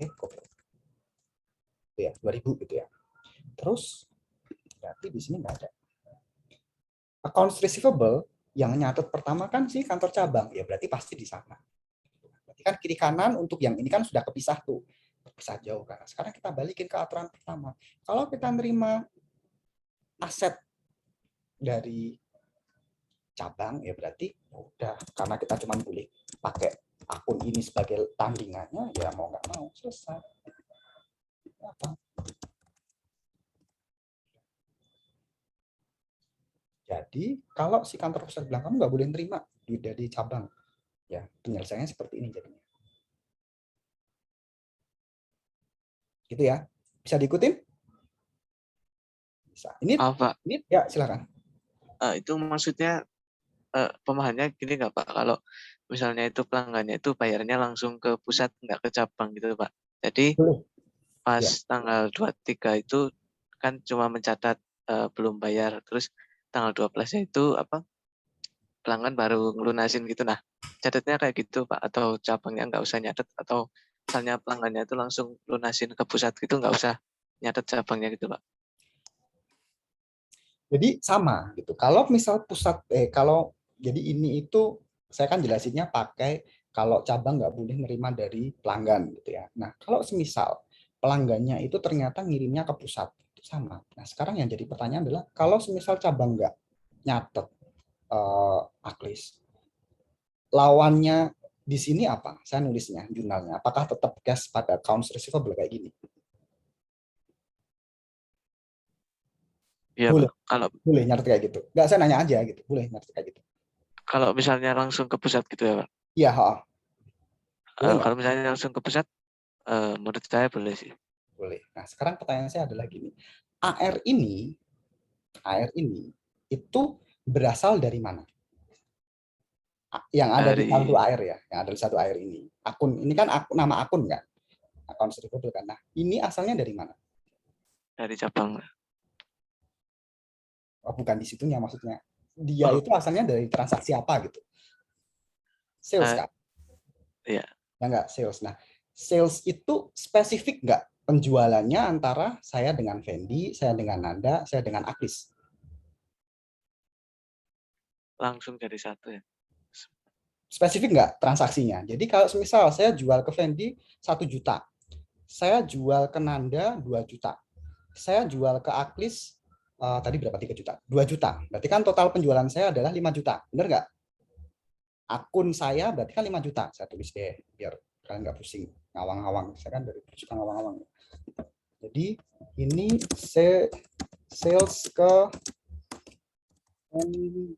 Itu ya, 2000 gitu ya. Terus berarti di sini nggak ada. Accounts receivable yang nyatet pertama kan sih kantor cabang, ya berarti pasti di sana. Berarti kan kiri kanan untuk yang ini kan sudah kepisah tuh, kepisah jauh kan. Sekarang kita balikin ke aturan pertama. Kalau kita nerima aset dari cabang, ya berarti udah, karena kita cuma boleh pakai akun ini sebagai tandingannya, ya mau nggak mau selesai. Apa? Jadi kalau si kantor pusat bilang kamu nggak boleh nerima duit dari cabang, ya penyelesaiannya seperti ini jadinya. Gitu ya, bisa diikutin? Bisa. Ini ya silakan. Itu maksudnya pemahamannya gini nggak Pak? Kalau misalnya itu pelanggannya itu bayarnya langsung ke pusat, nggak ke cabang gitu Pak. Jadi Boleh. pas Ya. tanggal 23 itu kan cuma mencatat belum bayar, terus tanggal 12-nya itu apa pelanggan baru ngelunasin gitu. Nah, catatnya kayak gitu Pak, atau cabangnya nggak usah nyatet, atau misalnya pelanggannya itu langsung lunasin ke pusat gitu, nggak usah nyatet cabangnya gitu Pak. Jadi sama gitu. Kalau misal kalau jadi ini itu saya kan jelasinnya pakai kalau cabang nggak boleh nerima dari pelanggan gitu ya. Nah, kalau semisal pelanggannya itu ternyata ngirimnya ke pusat, itu sama. Nah, sekarang yang jadi pertanyaan adalah kalau semisal cabang nggak nyatet aklis, lawannya di sini apa? Saya nulisnya jurnalnya. Apakah tetap cash pada accounts receivable kayak gini? Iya Boleh. Pak. Boleh nyatet kayak gitu. Nggak, saya nanya aja gitu. Boleh nyatet kayak gitu. Kalau misalnya langsung ke pusat gitu ya Pak. Iya, boleh nggak? Kalau misalnya langsung ke pusat, menurut saya boleh sih. Boleh. Nah, sekarang pertanyaan saya adalah gini. AR ini itu berasal dari mana? Yang ada di saldo AR ya, yang ada di saldo AR ini. Akun ini kan nama akun kan? Akun receivable kan. Nah, ini asalnya dari mana? Dari cabang. Oh, bukan di situnya maksudnya. Dia itu asalnya dari transaksi apa gitu? Sales kan? Iya. Ya enggak, sales. Nah, sales itu spesifik enggak penjualannya antara saya dengan Fendi, saya dengan Nanda, saya dengan Aklis? Langsung dari satu ya. Spesifik enggak transaksinya? Jadi kalau misal saya jual ke Fendi 1 juta, saya jual ke Nanda 2 juta, saya jual ke Aklis tadi berapa 3 juta? 2 juta. Berarti kan total penjualan saya adalah 5 juta. Benar nggak? Akun saya berarti kan 5 juta. Saya tulis deh biar kalian nggak pusing ngawang-ngawang. Saya kan dari suka ngawang-ngawang. Jadi ini sales ke Fendi.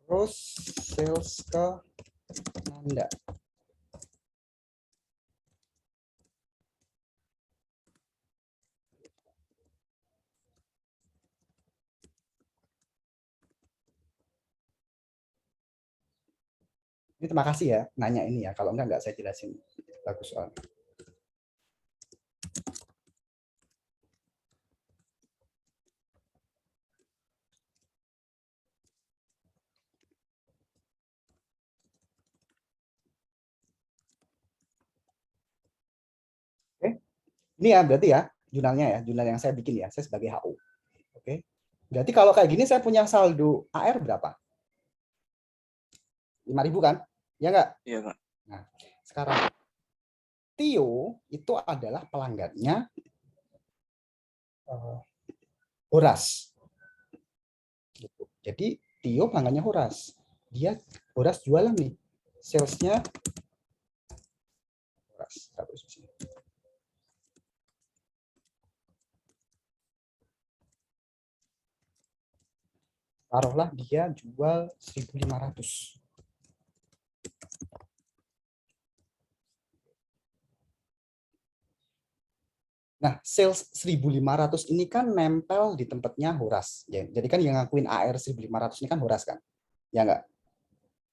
Terus sales ke Nanda. Ini terima kasih ya nanya ini ya. Kalau enggak saya jelasin. Bagus soalnya. Oke. Ini ya berarti ya jurnalnya ya. Jurnal yang saya bikin ya. Saya sebagai HO. Oke. Berarti kalau kayak gini saya punya saldo AR berapa? 5.000 kan? Ya enggak? Iya Pak. Nah, sekarang Tio itu adalah pelanggannya Horas. Gitu. Jadi Tio pelanggannya Horas. Horas jualan nih. Salesnya Horas. Taruhlah dia jual 1.500. Nah, sales 1.500 ini kan nempel di tempatnya Horas. Jadi kan yang ngakuin AR 1.500 ini kan Horas kan? Ya enggak?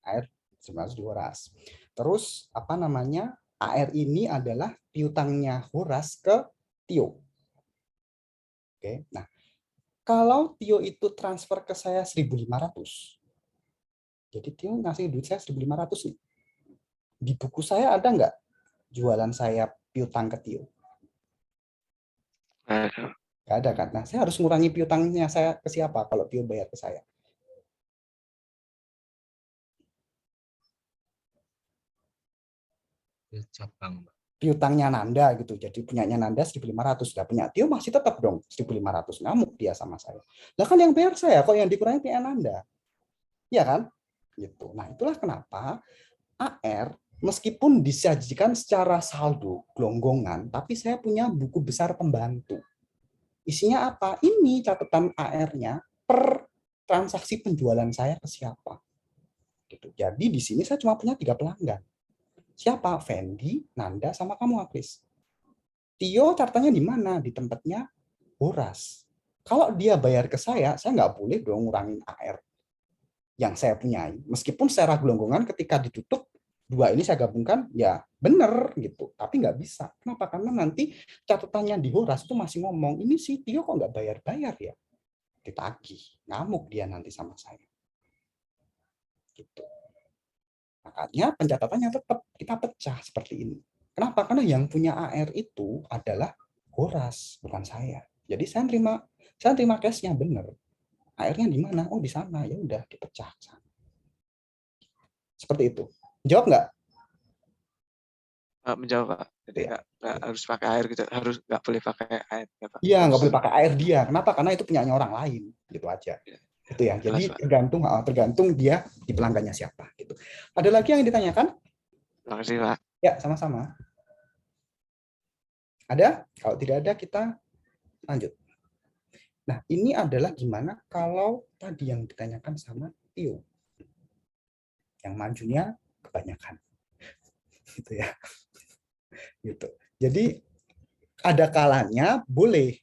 AR 1.500 di Horas. Terus apa namanya? AR ini adalah piutangnya Horas ke Tio. Oke. Nah, kalau Tio itu transfer ke saya 1.500. Jadi Tio ngasih duit saya 1.500 nih. Di buku saya ada enggak jualan saya piutang ke Tio? Nggak ada kan? Nah, saya harus ngurangi piutangnya saya ke siapa kalau Tio bayar ke saya? Cabang. Piutangnya Nanda gitu. Jadi punyanya Nanda 1.500. Lah punya Tio masih tetap dong 1.500. Ngamuk dia sama saya. Lah kan yang bayar saya, kok yang dikurangi punya Nanda? Iya kan? Gitu. Nah, itulah kenapa AR meskipun disajikan secara saldo gelonggongan, tapi saya punya buku besar pembantu. Isinya apa? Ini catatan AR-nya per transaksi penjualan saya ke siapa. Gitu. Jadi di sini saya cuma punya 3 pelanggan. Siapa? Fendi, Nanda, sama kamu, Akris. Tio catatannya di mana? Di tempatnya Horas. Kalau dia bayar ke saya nggak boleh dong ngurangin AR yang saya punyai. Meskipun secara gelonggongan ketika ditutup, dua ini saya gabungkan, ya bener gitu. Tapi nggak bisa. Kenapa? Karena nanti catatannya di Horas itu masih ngomong, ini si Tio kok nggak bayar-bayar ya? Ditagih. Ngamuk dia nanti sama saya. Gitu. Makanya pencatatannya tetap kita pecah seperti ini. Kenapa? Karena yang punya AR itu adalah Horas, bukan saya. Jadi saya terima case-nya benar. AR-nya di mana? Oh, di sana. Ya udah dipecah. Seperti itu. Jawab nggak? Menjawab, Pak. Jadi Ya. nggak harus pakai air gitu, harus nggak boleh pakai air ya, Pak. Iya, nggak boleh pakai AR dia. Kenapa? Karena itu punyanya orang lain. Gitu aja. Itu ya. Jadi Jelas, Pak. tergantung dia di pelanggannya siapa. Gitu. Ada lagi yang ditanyakan? Terima kasih, Pak. Ya, sama-sama. Ada? Kalau tidak ada, kita lanjut. Nah, ini adalah gimana kalau tadi yang ditanyakan sama Tio. Yang majunya kebanyakan. Gitu ya. Gitu. Jadi ada kalanya boleh.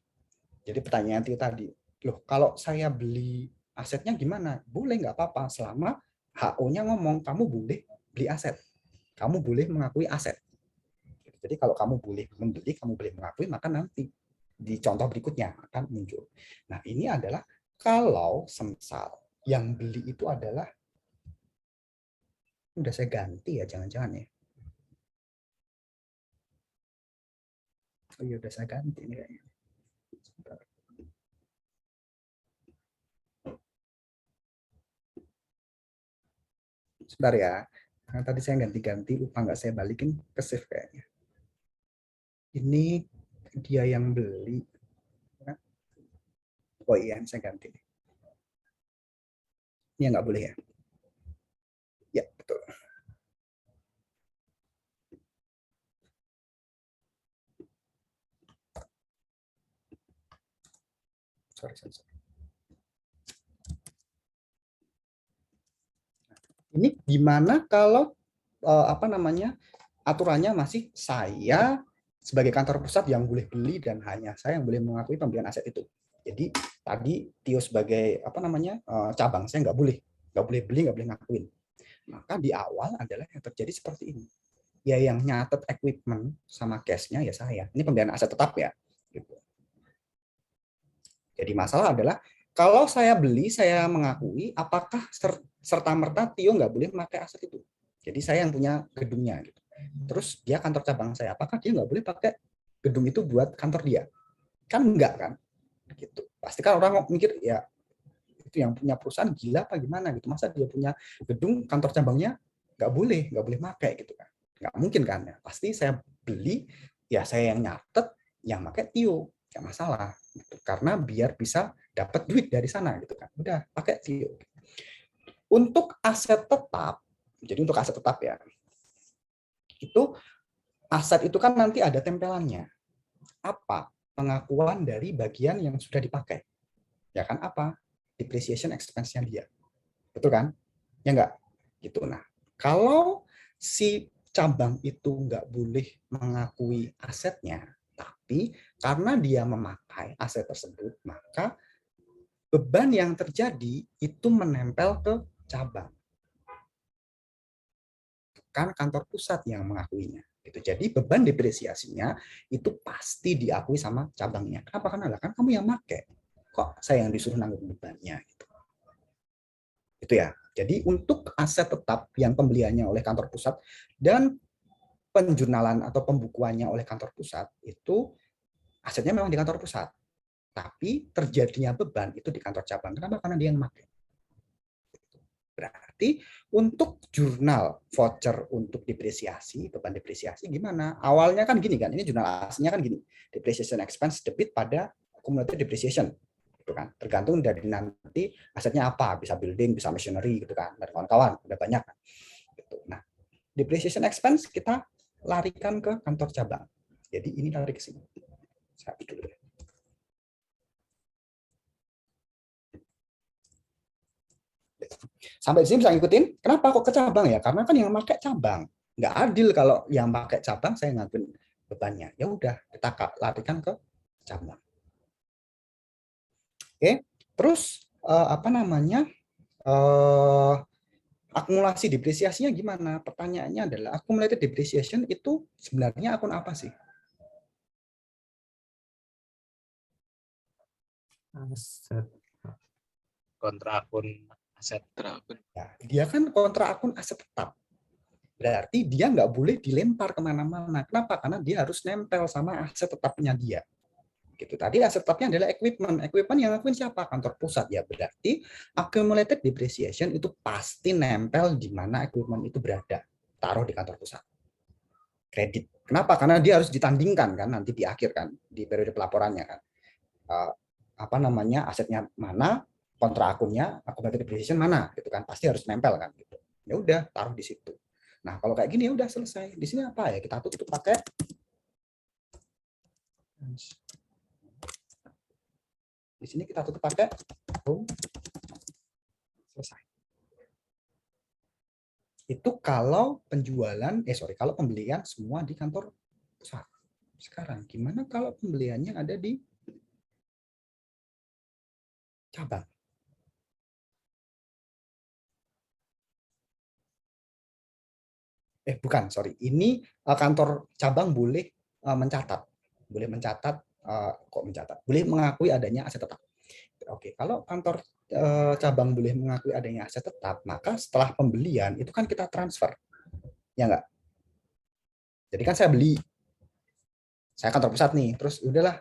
Jadi pertanyaan Tio tadi, loh kalau saya beli asetnya gimana? Boleh, nggak apa-apa selama HO-nya ngomong kamu boleh beli aset. Kamu boleh mengakui aset. Jadi kalau kamu boleh membeli, kamu boleh mengakui, maka nanti di contoh berikutnya akan muncul. Nah, ini adalah kalau semisal yang beli itu adalah, udah saya ganti ya, jangan-jangan ya. Oh iya, udah saya ganti nih kayaknya. Sebentar ya. Nah, tadi saya ganti-ganti, lupa nggak saya balikin ke save kayaknya. Ini dia yang beli. Oh iya, saya ganti. Ini nggak boleh ya. Ya, betul. Sorry. Ini gimana kalau aturannya masih saya sebagai kantor pusat yang boleh beli dan hanya saya yang boleh mengakui pembelian aset itu. Jadi tadi Tio sebagai cabang saya nggak boleh beli, nggak boleh ngakuin. Maka di awal adalah yang terjadi seperti ini. Ya yang nyatet equipment sama cash-nya ya saya. Ini pembelian aset tetap ya. Gitu. Jadi masalah adalah kalau saya beli, saya mengakui, apakah serta-merta Tio nggak boleh memakai aset itu? Jadi saya yang punya gedungnya. Gitu. Terus dia kantor cabang saya, apakah dia nggak boleh pakai gedung itu buat kantor dia? Kan enggak kan? Gitu. Pasti kan orang mikir, ya itu yang punya perusahaan gila apa gimana gitu. Masa dia punya gedung kantor cabangnya nggak boleh pakai gitu kan? Nggak mungkin kan? Ya. Pasti saya beli, ya saya yang nyatet, yang pakai Tio. Nggak masalah. Gitu. Karena biar bisa dapat duit dari sana gitu kan. Udah pakai Tio. Untuk aset tetap, jadi untuk aset tetap ya, itu aset itu kan nanti ada tempelannya. Apa? Pengakuan dari bagian yang sudah dipakai. Ya kan apa? Depreciation expense-nya dia. Betul kan? Ya enggak? Gitu. Nah, kalau si cabang itu nggak boleh mengakui asetnya, tapi karena dia memakai aset tersebut, maka beban yang terjadi itu menempel ke cabang. Bukan kantor pusat yang mengakuinya. Gitu. Jadi beban depresiasinya itu pasti diakui sama cabangnya. Kenapa? Karena kan kamu yang pakai. Kok saya yang disuruh nanggung bebannya? Gitu. Itu ya. Jadi untuk aset tetap yang pembeliannya oleh kantor pusat dan penjurnalan atau pembukuannya oleh kantor pusat itu asetnya memang di kantor pusat. Tapi terjadinya beban itu di kantor cabang. Kenapa? Karena dia yang pakai. Berarti untuk jurnal voucher untuk depresiasi, beban depresiasi gimana? Awalnya kan gini kan, ini jurnal aslinya kan gini. Depreciation expense debit pada cumulative depreciation. Gitu kan. Tergantung dari nanti asetnya apa, bisa building, bisa machinery gitu kan. Dan kawan-kawan, udah banyak kan. Gitu. Nah, depreciation expense kita larikan ke kantor cabang. Jadi ini lari ke sini. Saya dulu ya. Sampai di sini bisa ngikutin. Kenapa kok ke cabang ya? Karena kan yang pakai cabang. Nggak adil kalau yang pakai cabang saya ngakuin bebannya. Ya udah, kita larikan ke cabang. Oke, terus apa namanya? Akumulasi depresiasinya gimana? Pertanyaannya adalah accumulated depreciation itu sebenarnya akun apa sih? Aset. Kontra akun aset. Ya, dia kan kontra akun aset tetap. Berarti dia nggak boleh dilempar kemana-mana. Kenapa? Karena dia harus nempel sama aset tetapnya dia. Gitu. Tadi aset tetapnya adalah equipment. Equipment yang ngakuin siapa? Kantor pusat. Ya berarti accumulated depreciation itu pasti nempel di mana equipment itu berada. Taruh di kantor pusat. Kredit. Kenapa? Karena dia harus ditandingkan kan nanti di akhir kan, di periode pelaporannya kan. Apa namanya, asetnya mana, kontra akunnya, accumulated depreciation mana, gitu kan, pasti harus nempel kan, gitu. Ya udah, taruh di situ. Nah, kalau kayak gini ya udah selesai. Di sini apa ya? Kita tutup pakai di sini kita tutup pakai selesai. Itu kalau penjualan, kalau pembelian semua di kantor pusat. Sekarang gimana kalau pembeliannya ada di cabang? Bukan, sorry. Ini kantor cabang boleh mencatat. Boleh mencatat, boleh mengakui adanya aset tetap. Oke, kalau kantor cabang boleh mengakui adanya aset tetap, maka setelah pembelian itu kan kita transfer. Ya enggak? Jadi kan saya beli. Saya kantor pusat nih, terus udahlah,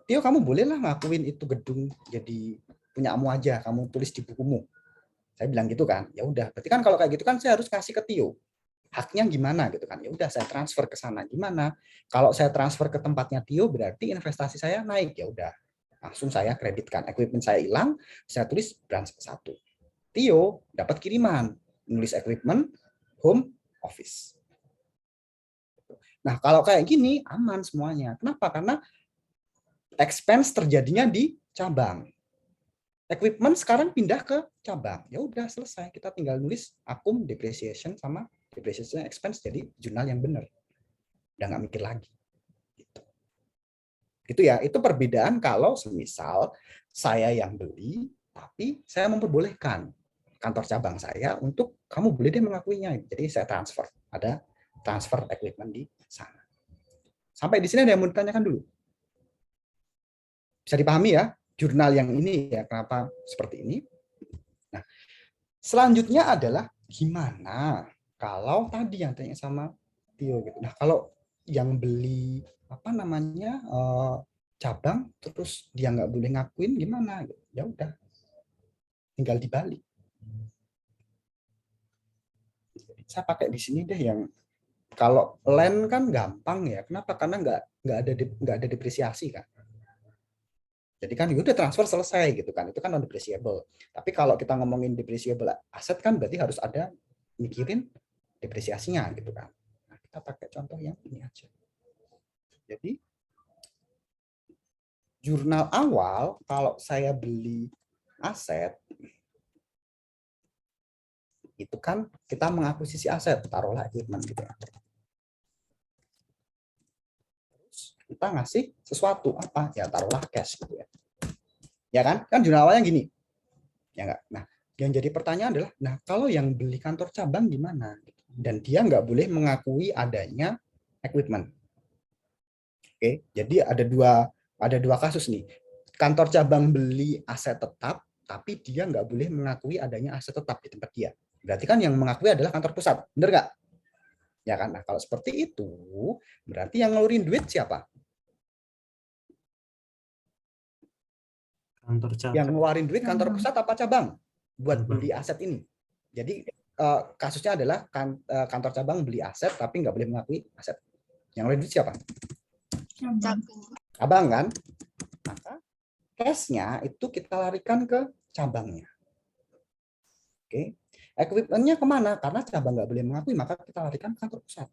Tio kamu bolehlah ngakuin itu gedung jadi punyamu aja, kamu tulis di bukumu. Saya bilang gitu kan. Ya udah, berarti kan kalau kayak gitu kan saya harus kasih ke Tio. Haknya gimana gitu kan? Ya udah saya transfer ke sana. Gimana? Kalau saya transfer ke tempatnya Tio berarti investasi saya naik. Ya udah. Langsung saya kreditkan. Equipment saya hilang, saya tulis branch 1. Tio dapat kiriman, nulis equipment home office. Nah, kalau kayak gini aman semuanya. Kenapa? Karena expense terjadinya di cabang. Equipment sekarang pindah ke cabang. Ya udah selesai. Kita tinggal nulis akum depreciation sama depreciation expense jadi jurnal yang benar. Udah nggak mikir lagi. Gitu ya. Itu perbedaan kalau semisal saya yang beli, tapi saya memperbolehkan kantor cabang saya untuk kamu boleh deh mengakuinya. Jadi saya transfer. Ada transfer equipment di sana. Sampai di sini ada yang mau ditanyakan dulu? Bisa dipahami ya, jurnal yang ini ya, kenapa seperti ini. Nah, selanjutnya adalah gimana kalau tadi yang tanya sama Tio gitu. Nah, kalau yang beli apa namanya cabang terus dia nggak boleh ngakuin gimana? Ya udah, tinggal dibalik. Saya pakai di sini deh yang kalau land kan gampang ya. Kenapa? Karena nggak ada depresiasi kan. Jadi kan udah transfer selesai gitu kan. Itu kan non depreciable. Tapi kalau kita ngomongin depreciable aset kan berarti harus ada mikirin depresiasinya gitu kan. Nah, kita pakai contoh yang ini aja. Jadi jurnal awal kalau saya beli aset itu kan kita mengakuisisi aset, taruhlah equipment gitu ya. Terus kita ngasih sesuatu apa? Ya taruhlah cash gitu ya. Ya kan? Kan jurnal awalnya gini. Ya enggak? Nah, yang jadi pertanyaan adalah, nah kalau yang beli kantor cabang gimana? Dan dia nggak boleh mengakui adanya equipment. Oke, jadi ada dua kasus nih. Kantor cabang beli aset tetap, tapi dia nggak boleh mengakui adanya aset tetap di tempat dia. Berarti kan yang mengakui adalah kantor pusat, bener nggak? Ya kan? Nah, kalau seperti itu, berarti yang ngeluarin duit siapa? Kantor cabang. Yang ngeluarin duit kantor pusat apa cabang? Buat beli aset ini. Jadi kasusnya adalah kantor cabang beli aset tapi nggak boleh mengakui aset. Yang ngeluarin duit siapa? Cabang kan? Maka cash-nya itu kita larikan ke cabangnya. Oke. Equipment-nya kemana? Karena cabang nggak boleh mengakui, maka kita larikan ke kantor pusat.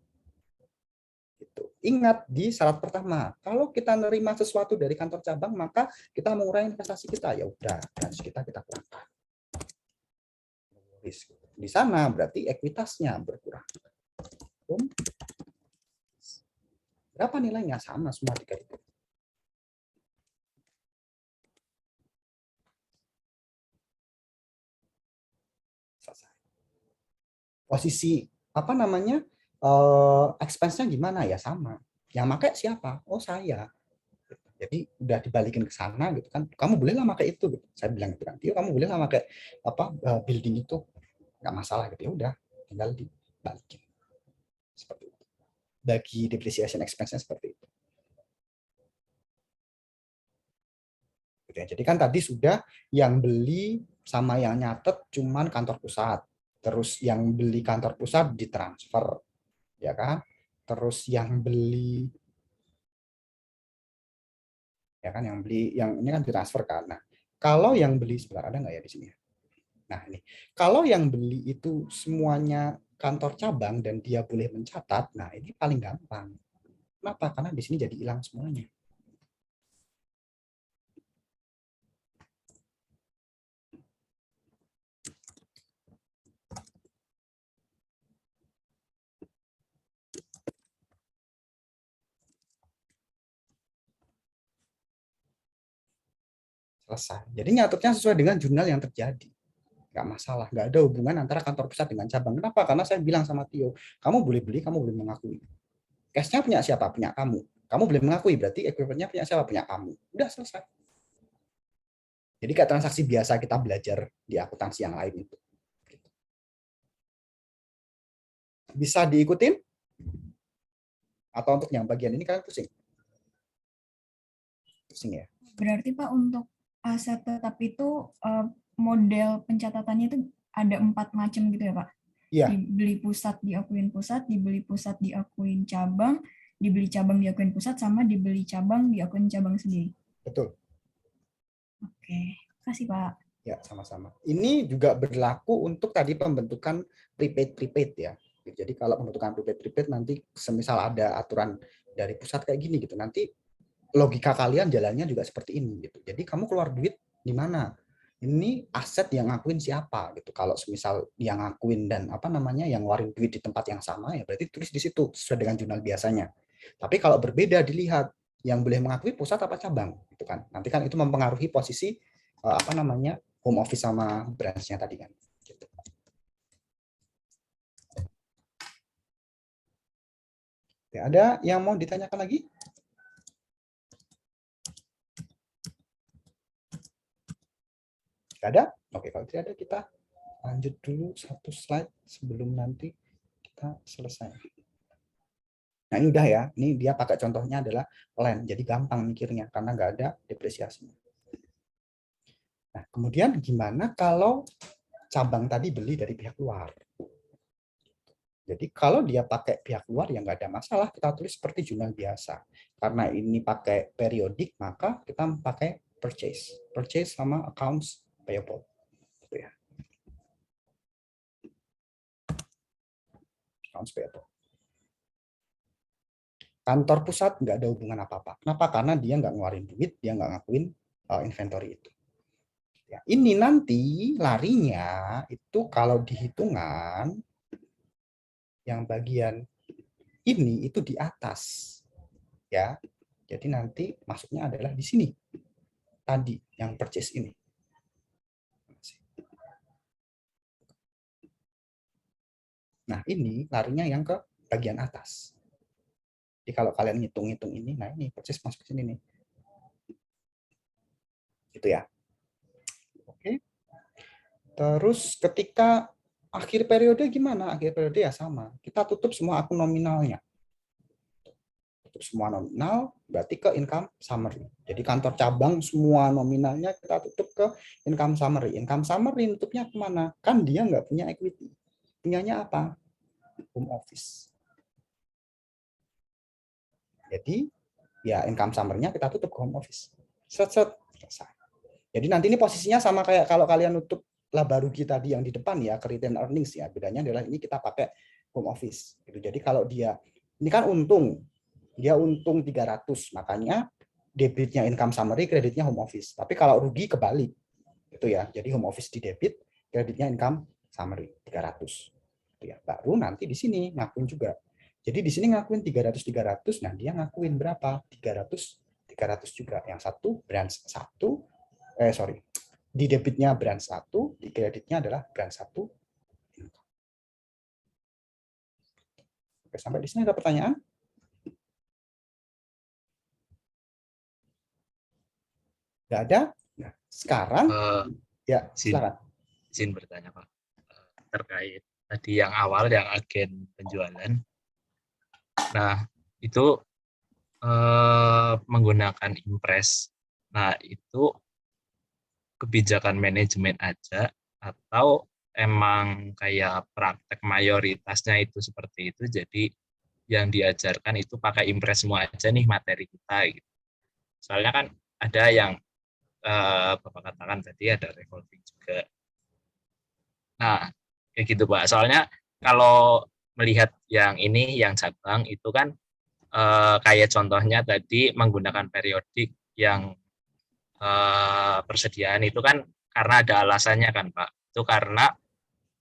Gitu. Ingat di syarat pertama, kalau kita nerima sesuatu dari kantor cabang, maka kita mengurangi investasi kita. Ya udah, branch kita kurangkan. Di sana berarti ekuitasnya berkurang. home. Berapa nilainya? Sama semua 3.000. Selesai. Posisi apa namanya? Expense-nya gimana ya, sama. Yang pakai siapa? Oh, saya. Jadi udah dibalikin ke sana gitu kan. Kamu bolehlah pakai itu gitu. Saya bilang gitu kan. Tio, kamu bolehlah pakai apa building itu. Nggak masalah gitu. Ya udah, tinggal dibalikin. Seperti itu. Bagi depreciation expense-nya seperti itu. Gitu ya. Jadi kan tadi sudah yang beli sama yang nyatet cuman kantor pusat. Terus yang beli kantor pusat ditransfer. Ya kan? Terus yang beli ya kan, yang beli yang ini kan ditransfer kan. Nah, kalau yang beli sebentar ada nggak ya di sini? Nah, ini kalau yang beli itu semuanya kantor cabang dan dia boleh mencatat, nah ini paling gampang. Kenapa? Karena di sini jadi hilang semuanya. Selesai. Jadi nyatetnya sesuai dengan jurnal yang terjadi. Nggak masalah, nggak ada hubungan antara kantor pusat dengan cabang. Kenapa? Karena saya bilang sama Tio, kamu boleh beli, kamu boleh mengakui. Cash-nya punya siapa? Punya kamu. Kamu boleh mengakui, berarti equivalent-nya punya siapa? Punya kamu. Udah selesai. Jadi kayak transaksi biasa kita belajar di akuntansi yang lain itu. Bisa diikutin? Atau untuk yang bagian ini kalian pusing? Pusing ya? Berarti Pak, untuk aset tetap itu model pencatatannya itu ada 4 macam gitu ya Pak? Iya. Dibeli pusat diakuin pusat, dibeli pusat diakuin cabang, dibeli cabang diakuin pusat, sama dibeli cabang diakuin cabang sendiri. Betul. Oke, kasih Pak. Ya, sama-sama. Ini juga berlaku untuk tadi pembentukan prepaid ya. Jadi kalau pembentukan prepaid nanti semisal ada aturan dari pusat kayak gini gitu, nanti logika kalian jalannya juga seperti ini gitu. Jadi kamu keluar duit di mana? Ini aset yang ngakuin siapa gitu. Kalau semisal yang ngakuin dan apa namanya yang ngeluarin duit di tempat yang sama, ya berarti tulis di situ sesuai dengan jurnal biasanya. Tapi kalau berbeda dilihat yang boleh mengakui pusat apa cabang gitu kan. Nanti kan itu mempengaruhi posisi apa namanya home office sama branch-nya tadi kan. Gitu. Ya, ada yang mau ditanyakan lagi? Gak ada? Oke, kalau tidak ada kita lanjut dulu satu slide sebelum nanti kita selesai. Nah ini udah ya, ini dia pakai contohnya adalah land, jadi gampang mikirnya karena nggak ada depresiasinya. Nah kemudian gimana kalau cabang tadi beli dari pihak luar? Jadi kalau dia pakai pihak luar ya nggak ada masalah, kita tulis seperti jurnal biasa. Karena ini pakai periodik, maka kita pakai purchase. Purchase sama accounts payable. Gitu ya. Accounts payable. Kantor pusat nggak ada hubungan apa-apa. Kenapa? Karena dia nggak ngeluarin duit, dia nggak ngakuin inventory itu. Ya, ini nanti larinya itu kalau dihitungan yang bagian ini itu di atas. Ya. Jadi nanti masuknya adalah di sini. Tadi yang purchase ini. Nah, ini larinya yang ke bagian atas. Jadi kalau kalian ngitung-ngitung ini, nah ini purchase masuk ke sini nih. Gitu ya. Oke. Terus ketika akhir periode gimana? Akhir periode ya sama. Kita tutup semua akun nominalnya. Tutup semua nominal, berarti ke income summary. Jadi kantor cabang semua nominalnya kita tutup ke income summary. Income summary tutupnya kemana? Kan dia nggak punya equity. Punyanya apa? Home office. Jadi ya income summary-nya kita tutup ke home office. Set-set. Selesai. Jadi nanti ini posisinya sama kayak kalau kalian nutup laba rugi tadi yang di depan ya, ke return earnings ya. Bedanya adalah ini kita pakai home office. Jadi kalau dia, ini kan untung. Dia untung 300, makanya debitnya income summary, kreditnya home office. Tapi kalau rugi kebalik. Itu ya. Jadi home office di debit, kreditnya income summary 300. Itu ya. Baru nanti di sini ngakuin juga. Jadi di sini ngakuin 300, nah dia ngakuin berapa? 300 juga. Yang satu branch 1, di debitnya branch 1, di kreditnya adalah branch 1. Oke, sampai di sini ada pertanyaan? Nggak ada? Nah, sekarang, ya silakan. Izin bertanya Pak, terkait tadi yang awal yang agen penjualan. Nah, itu menggunakan impres. Nah, itu kebijakan manajemen aja atau emang kayak praktek mayoritasnya itu seperti itu, jadi yang diajarkan itu pakai impres semua aja nih materi kita gitu. Soalnya kan ada yang Bapak katakan tadi ada revolving juga. Nah, kayak gitu Pak. Soalnya kalau melihat yang ini, yang cabang itu kan kayak contohnya tadi menggunakan periodik yang persediaan itu kan karena ada alasannya kan Pak. Itu karena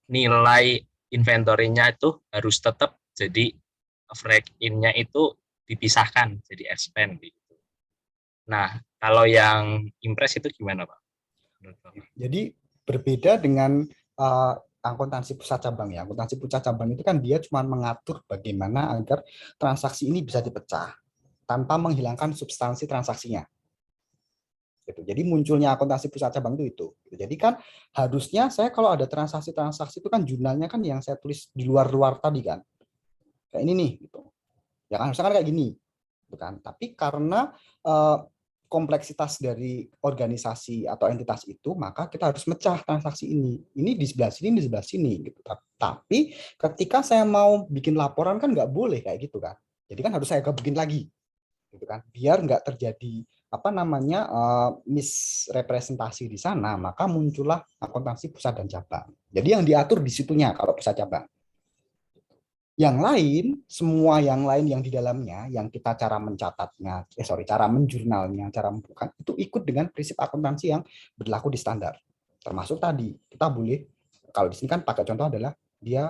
nilai inventorinya itu harus tetap jadi break in-nya itu dipisahkan jadi expand gitu. Nah, kalau yang impres itu gimana Pak? Jadi berbeda dengan akuntansi pusat cabang ya. Akuntansi pusat cabang itu kan dia cuma mengatur bagaimana agar transaksi ini bisa dipecah tanpa menghilangkan substansi transaksinya. Gitu. Jadi munculnya akuntansi pusat cabang itu. Jadi kan harusnya saya kalau ada transaksi-transaksi itu kan jurnalnya kan yang saya tulis di luar-luar tadi kan. Kayak ini nih gitu. Ya kan harusnya kan kayak gini. Gitu kan. Tapi karena kompleksitas dari organisasi atau entitas itu, maka kita harus mecah transaksi ini. Ini di sebelah sini, di sebelah sini. Gitu. Tapi ketika saya mau bikin laporan kan nggak boleh kayak gitu kan. Jadi kan harus saya bikin lagi, gitu kan. Biar nggak terjadi misrepresentasi di sana, maka muncullah akuntansi pusat dan cabang. Jadi yang diatur di situnya kalau pusat cabang. Yang lain, semua yang lain yang di dalamnya, yang kita cara mencatatnya, cara menjurnalnya, cara membuka, itu ikut dengan prinsip akuntansi yang berlaku di standar. Termasuk tadi, kita boleh, kalau di sini kan pakai contoh adalah dia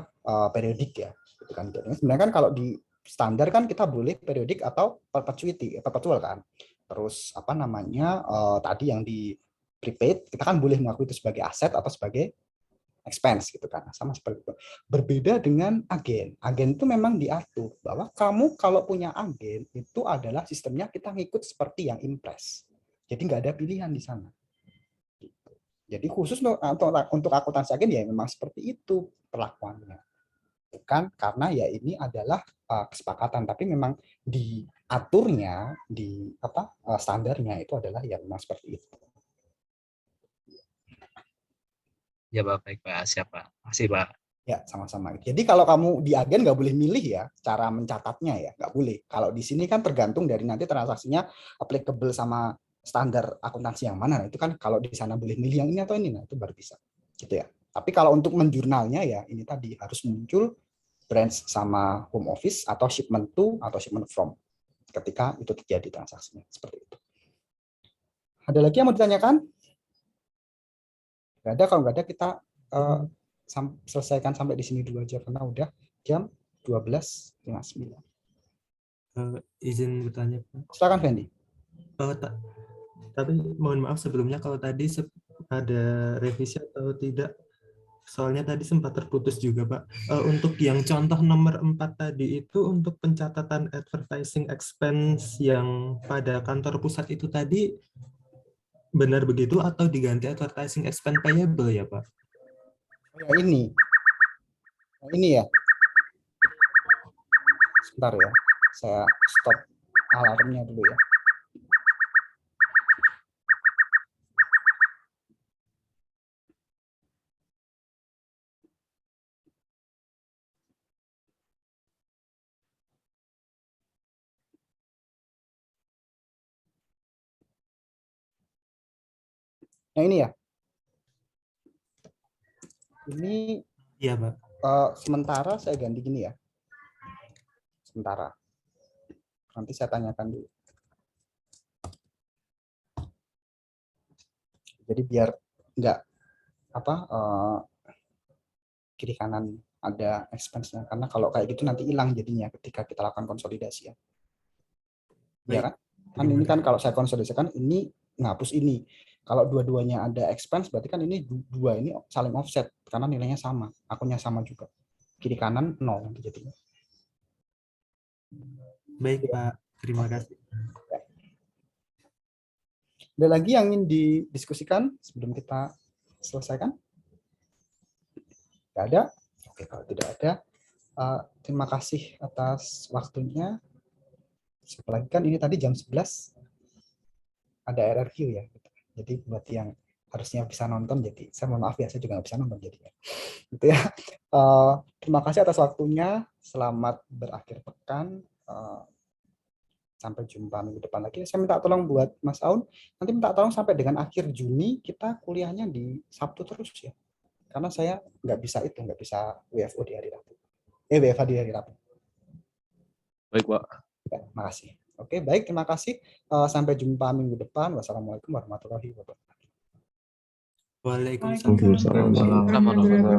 periodik ya. Gitu kan. Sebenarnya kan kalau di standar kan kita boleh periodik atau perpetual kan. Terus tadi yang di prepaid, kita kan boleh mengakui itu sebagai aset atau sebagai expense gitu kan, sama seperti itu. Berbeda dengan agen. Agen itu memang diatur bahwa kamu kalau punya agen itu adalah sistemnya kita ngikut seperti yang impres. Jadi nggak ada pilihan di sana. Jadi khusus untuk akuntansi agen ya memang seperti itu perlakuannya. Bukan karena ya ini adalah kesepakatan, tapi memang diaturnya di standarnya itu adalah ya memang seperti itu. Ya Pak, baik Pak. Siapa? Masih Pak. Ya, sama-sama. Jadi kalau kamu di agen nggak boleh milih ya cara mencatatnya ya, nggak boleh. Kalau di sini kan tergantung dari nanti transaksinya applicable sama standar akuntansi yang mana. Nah, itu kan kalau di sana boleh milih yang ini atau ini, nah itu baru bisa. Gitu ya. Tapi kalau untuk menjurnalnya ya ini tadi harus muncul branch sama home office atau shipment to atau shipment from ketika itu terjadi transaksinya seperti itu. Ada lagi yang mau ditanyakan? Nggak ada, kalau nggak ada kita selesaikan sampai di sini dulu aja karena udah jam 12.59. Izin bertanya Pak. Silakan Fendi. Tapi mohon maaf sebelumnya kalau tadi ada revisi atau tidak, soalnya tadi sempat terputus juga Pak. Untuk yang contoh nomor 4 tadi itu untuk pencatatan advertising expense yang pada kantor pusat itu tadi benar begitu atau diganti advertising expense payable ya Pak? Ini ya. Sebentar ya, saya stop alarmnya dulu ya. Nah ini ya. Ini Iya Pak. Sementara saya ganti gini ya. Sementara. Nanti saya tanyakan dulu. Jadi biar nggak kiri kanan ada expense-nya, karena kalau kayak gitu nanti hilang jadinya ketika kita lakukan konsolidasi ya. Ya kan? Kan ini kan kalau saya konsolidasikan ini ngapus ini. Kalau dua-duanya ada expense berarti kan ini dua ini saling offset karena nilainya sama, akunnya sama juga. Kiri kanan 0 nanti jadinya. Baik Pak, terima kasih. Ada lagi yang ingin didiskusikan sebelum kita selesaikan? Tidak ada? Oke, kalau tidak ada, terima kasih atas waktunya. Apalagi kan ini tadi jam 11 ada RRQ ya. Jadi buat yang harusnya bisa nonton, jadi saya mohon maaf ya, saya juga nggak bisa nonton jadinya. Gitu ya. Terima kasih atas waktunya. Selamat berakhir pekan. Sampai jumpa minggu depan lagi. Saya minta tolong buat Mas Aun, nanti minta tolong sampai dengan akhir Juni kita kuliahnya di Sabtu terus ya. Karena saya nggak bisa WFO di hari Rabu. WFH di hari Rabu. Baik, Pak. Ya, makasih. Oke, baik, terima kasih. Sampai jumpa minggu depan. Wassalamualaikum warahmatullahi wabarakatuh. Waalaikumsalam. Waalaikumsalam.